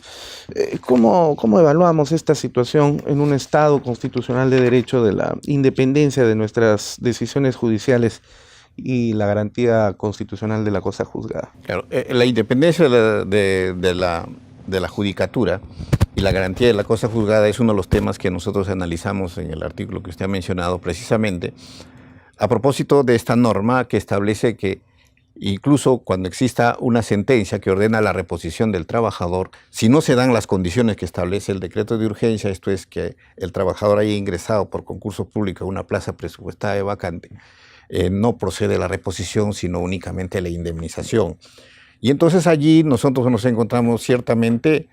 ¿cómo evaluamos esta situación en un Estado constitucional de derecho, de la independencia de nuestras decisiones judiciales y la garantía constitucional de la cosa juzgada? Claro, la independencia de la judicatura y la garantía de la cosa juzgada es uno de los temas que nosotros analizamos en el artículo que usted ha mencionado precisamente a propósito de esta norma que establece que incluso cuando exista una sentencia que ordena la reposición del trabajador, si no se dan las condiciones que establece el decreto de urgencia, esto es que el trabajador haya ingresado por concurso público a una plaza presupuestada de vacante, no procede la reposición, sino únicamente la indemnización. Y entonces allí nosotros nos encontramos ciertamente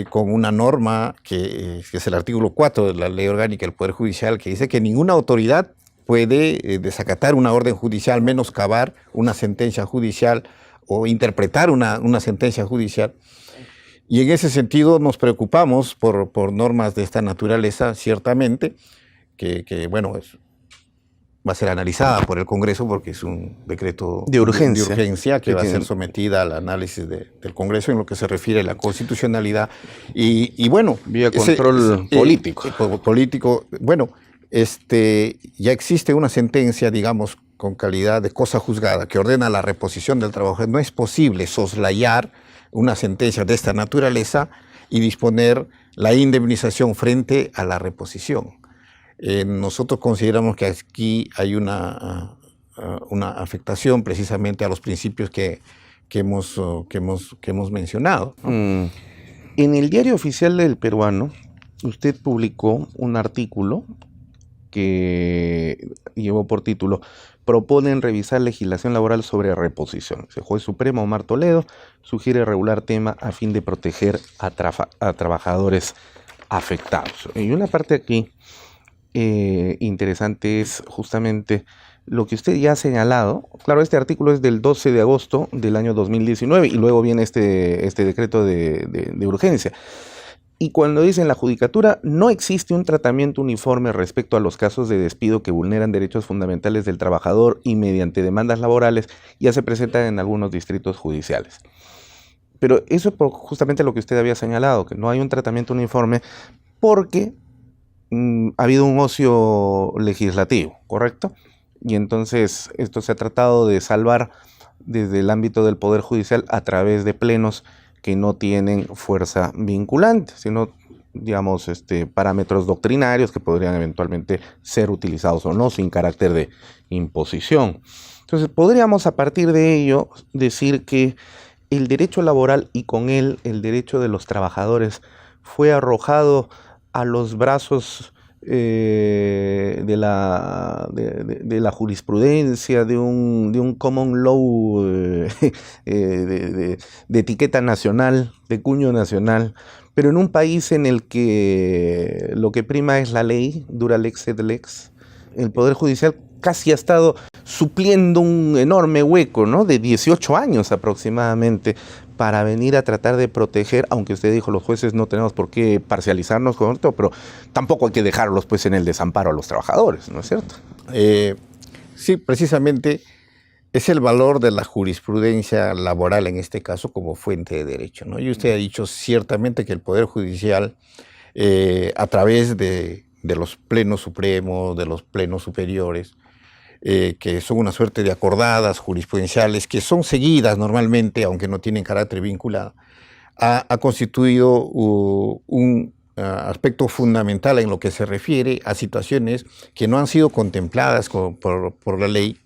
con una norma que es el artículo 4 de la Ley Orgánica del Poder Judicial, que dice que ninguna autoridad puede desacatar una orden judicial, menoscabar una sentencia judicial o interpretar una sentencia judicial. Y en ese sentido nos preocupamos por normas de esta naturaleza, ciertamente, que bueno, va a ser analizada por el Congreso porque es un decreto de urgencia que va a ser sometida al análisis del Congreso en lo que se refiere a la constitucionalidad. Y bueno... Vía control político. Político. Bueno, ya existe una sentencia, digamos, con calidad de cosa juzgada que ordena la reposición del trabajo. No es posible soslayar una sentencia de esta naturaleza y disponer la indemnización frente a la reposición. Nosotros consideramos que aquí hay una afectación precisamente a los principios que hemos mencionado, ¿no? En el Diario Oficial del Peruano, usted publicó un artículo que llevó por título "Proponen revisar legislación laboral sobre reposición". El juez supremo Omar Toledo sugiere regular tema a fin de proteger a trabajadores afectados. Y una parte aquí interesante es justamente lo que usted ya ha señalado. Claro, este artículo es del 12 de agosto del año 2019 y luego viene este decreto de urgencia. Y cuando dice en la judicatura, no existe un tratamiento uniforme respecto a los casos de despido que vulneran derechos fundamentales del trabajador y mediante demandas laborales ya se presentan en algunos distritos judiciales. Pero eso es por justamente lo que usted había señalado, que no hay un tratamiento uniforme porque ha habido un ocio legislativo, ¿correcto? Y entonces esto se ha tratado de salvar desde el ámbito del Poder Judicial a través de plenos que no tienen fuerza vinculante, sino, digamos, parámetros doctrinarios que podrían eventualmente ser utilizados o no, sin carácter de imposición. Entonces, podríamos a partir de ello decir que el derecho laboral y con él el derecho de los trabajadores fue arrojado a los brazos de la jurisprudencia, de un common law de etiqueta nacional, de cuño nacional, pero en un país en el que lo que prima es la ley, dura lex sed lex. El Poder Judicial casi ha estado supliendo un enorme hueco, ¿no?, de 18 años aproximadamente, para venir a tratar de proteger, aunque usted dijo, los jueces no tenemos por qué parcializarnos con esto, pero tampoco hay que dejarlos pues en el desamparo a los trabajadores, ¿no es cierto? Sí, precisamente es el valor de la jurisprudencia laboral en este caso como fuente de derecho, ¿no? Y usted ha dicho ciertamente que el Poder Judicial, a través de los plenos supremos, de los plenos superiores, que son una suerte de acordadas jurisprudenciales que son seguidas normalmente, aunque no tienen carácter vinculado, ha constituido un aspecto fundamental en lo que se refiere a situaciones que no han sido contempladas por la ley,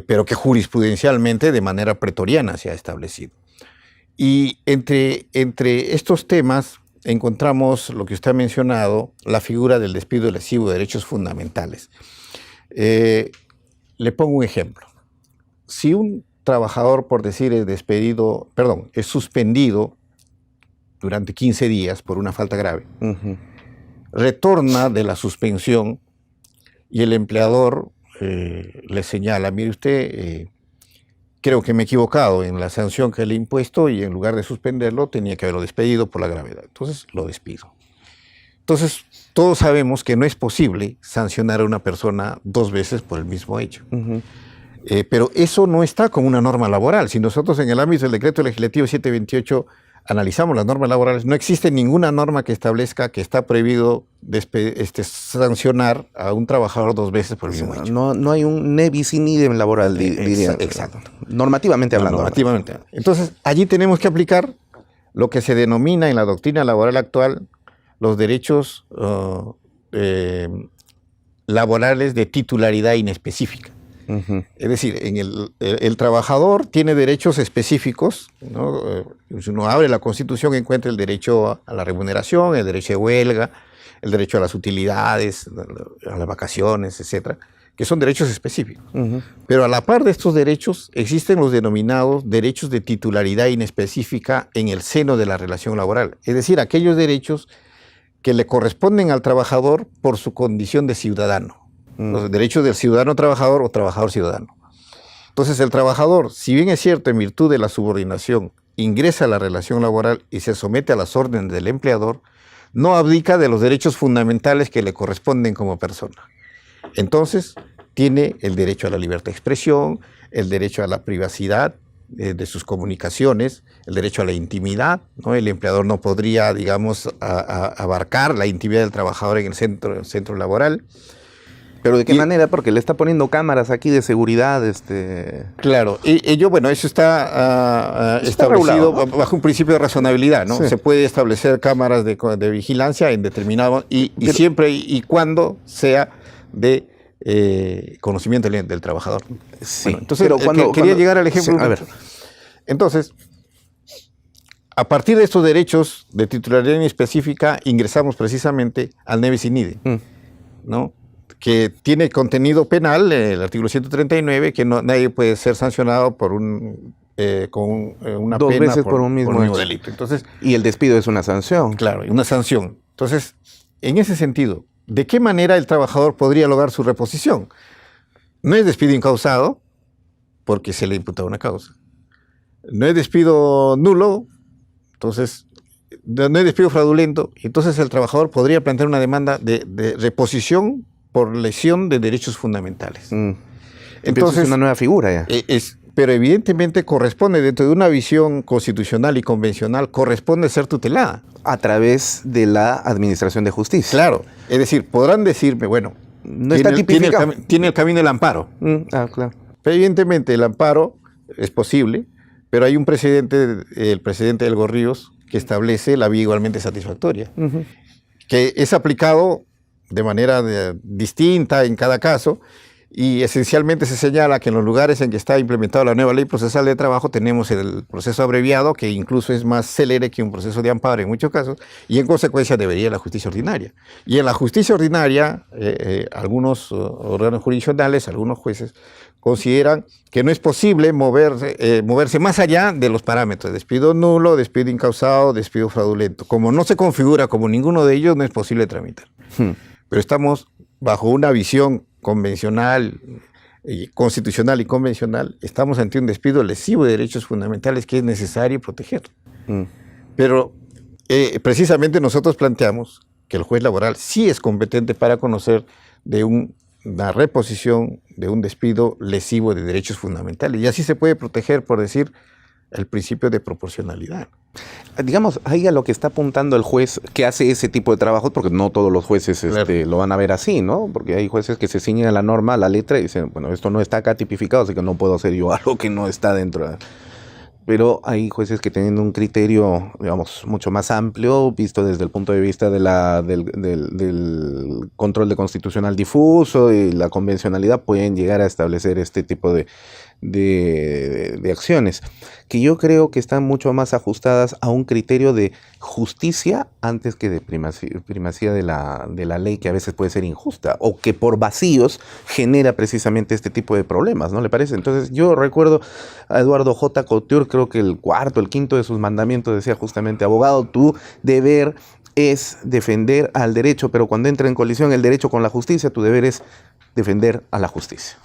pero que jurisprudencialmente de manera pretoriana se ha establecido. Y entre estos temas encontramos lo que usted ha mencionado, la figura del despido lesivo de derechos fundamentales. Le pongo un ejemplo. Si un trabajador, por decir, es suspendido durante 15 días por una falta grave, retorna de la suspensión y el empleador le señala: mire usted, creo que me he equivocado en la sanción que le he impuesto y en lugar de suspenderlo tenía que haberlo despedido por la gravedad. Entonces lo despido. Entonces, todos sabemos que no es posible sancionar a una persona 2 veces por el mismo hecho. Pero eso no está como una norma laboral. Si nosotros en el ámbito del decreto legislativo 728 analizamos las normas laborales, no existe ninguna norma que establezca que está prohibido sancionar a un trabajador 2 veces por el mismo hecho. No hay un ne bis in idem laboral, diría. Exacto. Normativamente hablando. Normativamente. Entonces, allí tenemos que aplicar lo que se denomina en la doctrina laboral actual los derechos laborales de titularidad inespecífica. Es decir, el trabajador tiene derechos específicos, ¿no? Si uno abre la Constitución, encuentra el derecho a la remuneración, el derecho de huelga, el derecho a las utilidades, a las vacaciones, etcétera, que son derechos específicos. Pero a la par de estos derechos existen los denominados derechos de titularidad inespecífica en el seno de la relación laboral. Es decir, aquellos derechos que le corresponden al trabajador por su condición de ciudadano. Los derechos del ciudadano trabajador o trabajador ciudadano. Entonces el trabajador, si bien es cierto, en virtud de la subordinación, ingresa a la relación laboral y se somete a las órdenes del empleador, no abdica de los derechos fundamentales que le corresponden como persona. Entonces tiene el derecho a la libertad de expresión, el derecho a la privacidad de sus comunicaciones, el derecho a la intimidad, ¿no? El empleador no podría, digamos, abarcar la intimidad del trabajador en el centro laboral. ¿Pero de qué manera? Porque le está poniendo cámaras aquí de seguridad. Claro, bueno, eso está establecido, ¿no?, bajo un principio de razonabilidad, ¿no? Sí. Se puede establecer cámaras de vigilancia en determinado, y siempre y cuando sea de conocimiento del trabajador. Sí. Bueno, entonces, quería llegar al ejemplo. Sí, a ver. Entonces, a partir de estos derechos de titularidad específica, ingresamos precisamente al ne bis in idem. ¿no?, que tiene contenido penal, el artículo 139, que nadie puede ser sancionado por una Dos pena veces por un mismo hecho. delito. Entonces, y el despido es una sanción. Claro, una sanción. Entonces, en ese sentido, ¿de qué manera el trabajador podría lograr su reposición? No es despido incausado, porque se le imputa una causa. No es despido nulo, entonces, no es despido fraudulento, entonces el trabajador podría plantear una demanda de reposición por lesión de derechos fundamentales. Entonces es una nueva figura ya. Pero evidentemente corresponde, dentro de una visión constitucional y convencional, corresponde ser tutelada. A través de la Administración de Justicia. Claro, es decir, podrán decirme, bueno, no está tipificado. Tiene el camino del amparo. Claro. Pero evidentemente el amparo es posible, pero hay un precedente, el presidente Elgo Ríos, que establece la vía igualmente satisfactoria, que es aplicado de manera distinta en cada caso, y esencialmente se señala que en los lugares en que está implementada la nueva ley procesal de trabajo tenemos el proceso abreviado, que incluso es más célere que un proceso de amparo en muchos casos, y en consecuencia debería la justicia ordinaria. Y en la justicia ordinaria, algunos órganos jurisdiccionales, algunos jueces, consideran que no es posible moverse más allá de los parámetros: despido nulo, despido incausado, despido fraudulento. Como no se configura como ninguno de ellos, no es posible tramitar. Pero estamos bajo una visión convencional, constitucional y convencional, estamos ante un despido lesivo de derechos fundamentales que es necesario proteger. Pero precisamente nosotros planteamos que el juez laboral sí es competente para conocer de una reposición de un despido lesivo de derechos fundamentales, y así se puede proteger, por decir, el principio de proporcionalidad. Digamos, ahí a lo que está apuntando el juez que hace ese tipo de trabajos, porque no todos los jueces Claro. lo van a ver así, ¿no? Porque hay jueces que se ciñen a la norma, a la letra, y dicen, bueno, esto no está acá tipificado, así que no puedo hacer yo algo que no está dentro. Pero hay jueces que tienen un criterio, digamos, mucho más amplio, visto desde el punto de vista de del control de constitucional difuso y la convencionalidad, pueden llegar a establecer este tipo de acciones, que yo creo que están mucho más ajustadas a un criterio de justicia antes que de primacía de la ley, que a veces puede ser injusta o que por vacíos genera precisamente este tipo de problemas, ¿no le parece? Entonces yo recuerdo a Eduardo J. Couture, creo que el quinto de sus mandamientos decía justamente: abogado, tu deber es defender al derecho, pero cuando entra en colisión el derecho con la justicia, tu deber es defender a la justicia.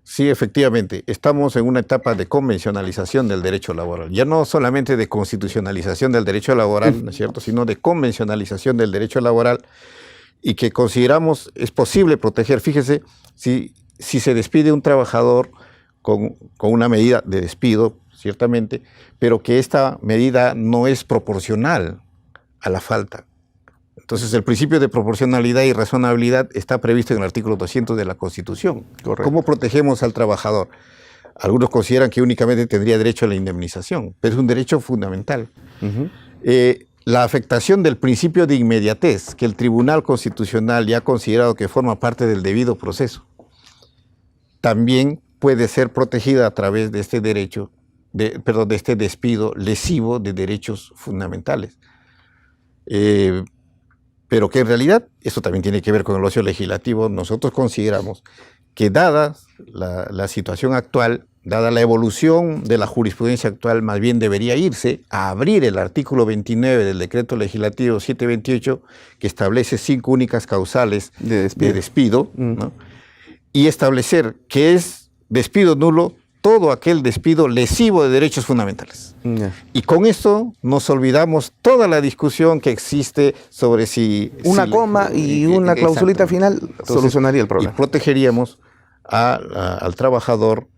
Sí, efectivamente, estamos en una etapa de convencionalización del derecho laboral, ya no solamente de constitucionalización del derecho laboral, ¿no es cierto?, sino de convencionalización del derecho laboral, y que consideramos es posible proteger. Fíjese, si se despide un trabajador con una medida de despido, ciertamente, pero que esta medida no es proporcional a la falta. Entonces, el principio de proporcionalidad y razonabilidad está previsto en el artículo 200 de la Constitución. Correcto. ¿Cómo protegemos al trabajador? Algunos consideran que únicamente tendría derecho a la indemnización, pero es un derecho fundamental. La afectación del principio de inmediatez, que el Tribunal Constitucional ya ha considerado que forma parte del debido proceso, también puede ser protegida a través de este derecho, de este despido lesivo de derechos fundamentales. Pero que en realidad, eso también tiene que ver con el ocio legislativo. Nosotros consideramos que dada la situación actual, dada la evolución de la jurisprudencia actual, más bien debería irse a abrir el artículo 29 del decreto legislativo 728, que establece 5 únicas causales de despido, ¿no?, y establecer que es despido nulo todo aquel despido lesivo de derechos fundamentales. Y con esto nos olvidamos toda la discusión que existe sobre si una coma y una clausulita final solucionaría el problema. Y protegeríamos al trabajador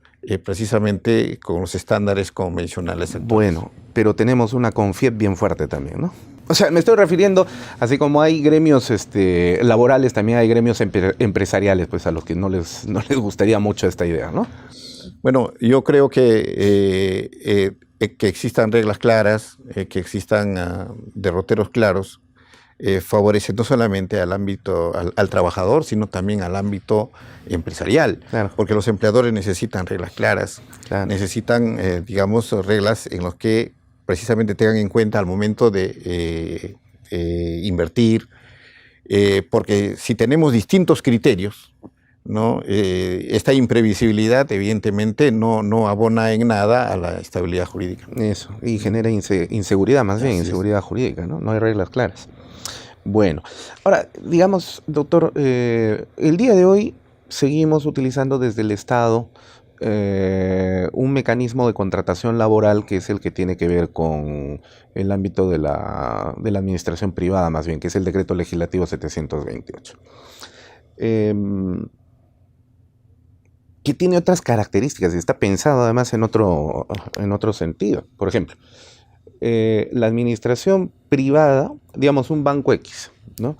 precisamente con los estándares convencionales actuales. Bueno, pero tenemos una CONFIEP bien fuerte también, ¿no? O sea, me estoy refiriendo, así como hay gremios laborales, también hay gremios empresariales, pues a los que no les gustaría mucho esta idea, ¿no? Bueno, yo creo que existan reglas claras, que existan derroteros claros, favorece no solamente al ámbito, al trabajador, sino también al ámbito empresarial. Claro. Porque los empleadores necesitan reglas claras, claro, necesitan, digamos, reglas en las que precisamente tengan en cuenta al momento de invertir, porque si tenemos distintos criterios, ¿no? Esta imprevisibilidad evidentemente no abona en nada a la estabilidad jurídica. Eso, y genera inseguridad, más bien, inseguridad jurídica, ¿no? No hay reglas claras. Bueno, ahora, digamos, doctor, el día de hoy seguimos utilizando desde el Estado un mecanismo de contratación laboral que es el que tiene que ver con el ámbito de la administración privada, más bien, que es el Decreto Legislativo 728. Que tiene otras características y está pensado además en otro sentido. Por ejemplo, la administración privada, digamos un banco X, ¿no?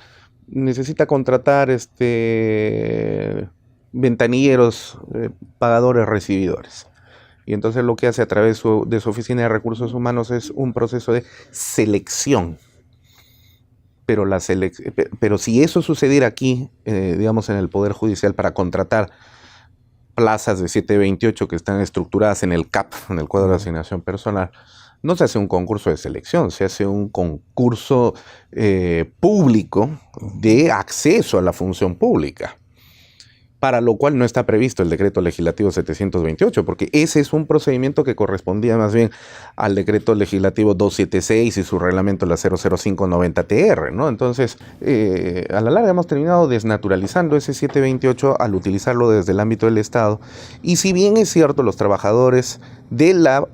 Necesita contratar ventanilleros, pagadores, recibidores. Y entonces lo que hace a través de su oficina de recursos humanos es un proceso de selección. Pero si eso sucediera aquí, digamos en el Poder Judicial, para contratar plazas de 728 que están estructuradas en el CAP, en el cuadro de asignación personal, no se hace un concurso de selección, se hace un concurso público de acceso a la función pública, para lo cual no está previsto el Decreto Legislativo 728, porque ese es un procedimiento que correspondía más bien al Decreto Legislativo 276 y su reglamento, la 00590-TR, ¿no? Entonces, a la larga hemos terminado desnaturalizando ese 728 al utilizarlo desde el ámbito del Estado. Y si bien es cierto, los trabajadores de la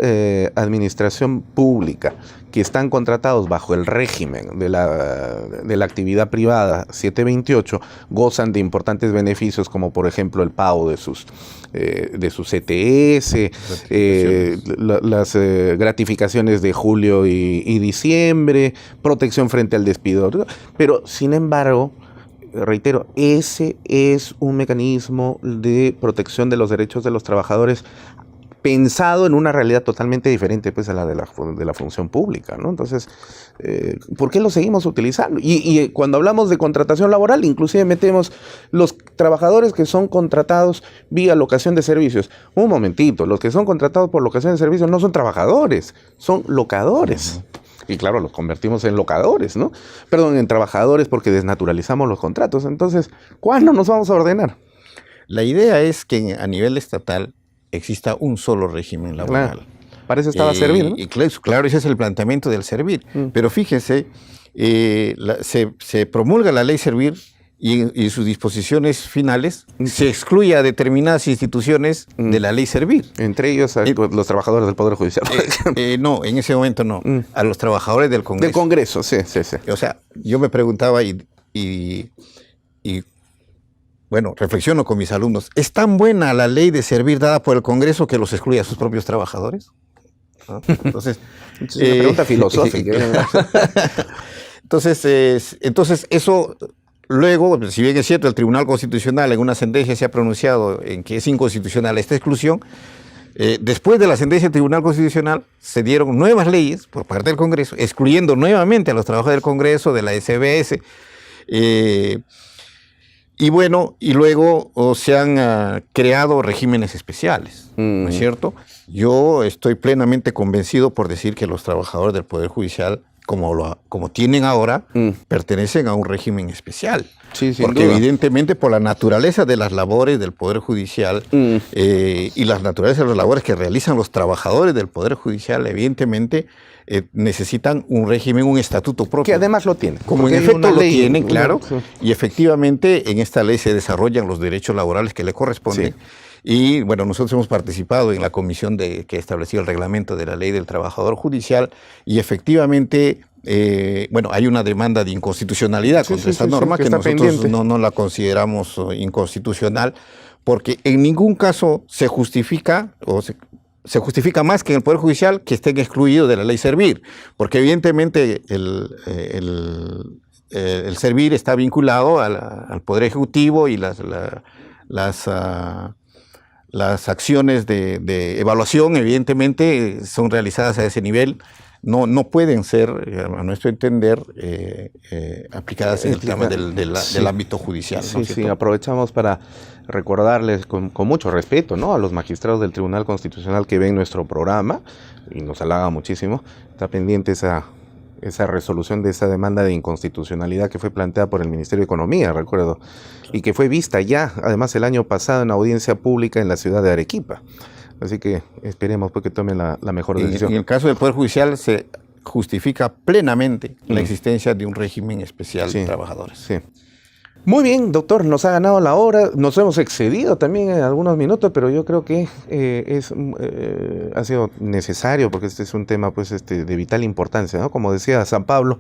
administración pública que están contratados bajo el régimen de la actividad privada 728 gozan de importantes beneficios, como por ejemplo el pago de sus CTS, las gratificaciones de julio y diciembre, protección frente al despido. Pero sin embargo, reitero, ese es un mecanismo de protección de los derechos de los trabajadores pensado en una realidad totalmente diferente pues a la de la función pública, ¿no? Entonces, ¿por qué lo seguimos utilizando? Y cuando hablamos de contratación laboral, inclusive metemos los trabajadores que son contratados vía locación de servicios. Un momentito, los que son contratados por locación de servicios no son trabajadores, son locadores. Y claro, los convertimos en locadores, ¿no? Perdón, en trabajadores, porque desnaturalizamos los contratos. Entonces, ¿cuándo nos vamos a ordenar? La idea es que a nivel estatal exista un solo régimen laboral. Claro. Para eso estaba Servir, ¿no? Y claro, ese es el planteamiento del Servir. Pero fíjense, se promulga la ley Servir y sus disposiciones finales se excluye a determinadas instituciones de la ley Servir. Entre ellos los trabajadores del Poder Judicial. No, en ese momento no. A los trabajadores del Congreso. Del Congreso, sí. O sea, yo me preguntaba y bueno, reflexiono con mis alumnos. ¿Es tan buena la ley de Servir dada por el Congreso que los excluye a sus propios trabajadores? ¿No? Entonces, es una pregunta filosófica. Entonces, eso, luego, si bien es cierto, el Tribunal Constitucional en una sentencia se ha pronunciado en que es inconstitucional esta exclusión, después de la sentencia del Tribunal Constitucional se dieron nuevas leyes por parte del Congreso, excluyendo nuevamente a los trabajadores del Congreso, de la SBS, y bueno, y luego se han creado regímenes especiales, ¿no es cierto? Yo estoy plenamente convencido por decir que los trabajadores del Poder Judicial, como tienen ahora, pertenecen a un régimen especial. Sí, sin porque duda. Evidentemente por la naturaleza de las labores del Poder Judicial y las naturalezas de las labores que realizan los trabajadores del Poder Judicial, evidentemente necesitan un régimen, un estatuto propio. Que además lo tienen. Como en efecto lo tienen, claro. Y efectivamente en esta ley se desarrollan los derechos laborales que le corresponden. Sí. Y bueno, nosotros hemos participado en la comisión que estableció el reglamento de la ley del trabajador judicial y efectivamente, bueno, hay una demanda de inconstitucionalidad contra esta norma que nosotros no la consideramos inconstitucional porque en ningún caso se justifica se justifica más que en el Poder Judicial que estén excluidos de la ley Servir, porque evidentemente el Servir está vinculado al Poder Ejecutivo y las acciones de evaluación evidentemente son realizadas a ese nivel, no pueden ser, a nuestro entender, aplicadas en el tema del ámbito judicial. Sí, sí, aprovechamos para recordarles con mucho respeto, ¿no?, a los magistrados del Tribunal Constitucional que ven nuestro programa y nos halaga muchísimo. Está pendiente esa esa resolución de esa demanda de inconstitucionalidad que fue planteada por el Ministerio de Economía, recuerdo, y que fue vista ya, además el año pasado, en audiencia pública en la ciudad de Arequipa. Así que esperemos pues, que tomen la mejor decisión. En el caso del Poder Judicial se justifica plenamente la existencia de un régimen especial de trabajadores. Sí. Muy bien, doctor, nos ha ganado la hora, nos hemos excedido también en algunos minutos, pero yo creo que ha sido necesario porque este es un tema pues, de vital importancia, ¿no? Como decía San Pablo,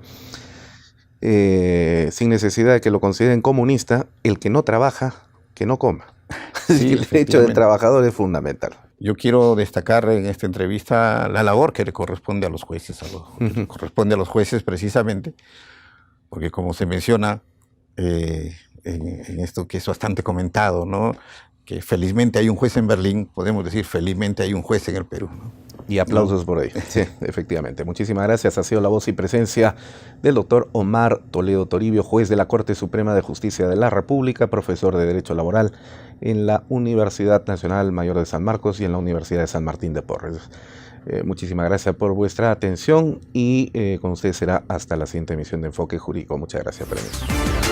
sin necesidad de que lo consideren comunista, el que no trabaja, que no coma. Sí, el derecho del trabajador es fundamental. Yo quiero destacar en esta entrevista la labor que le corresponde a los jueces, corresponde a los jueces precisamente, porque como se menciona en esto que es bastante comentado, ¿no? Que felizmente hay un juez en Berlín, podemos decir felizmente hay un juez en el Perú, ¿no? Y aplausos por ello. Sí, efectivamente. Muchísimas gracias. Ha sido la voz y presencia del doctor Omar Toledo Toribio, juez de la Corte Suprema de Justicia de la República, profesor de Derecho Laboral en la Universidad Nacional Mayor de San Marcos y en la Universidad de San Martín de Porres. Muchísimas gracias por vuestra atención y con ustedes será hasta la siguiente emisión de Enfoque Jurídico. Muchas gracias, Premios.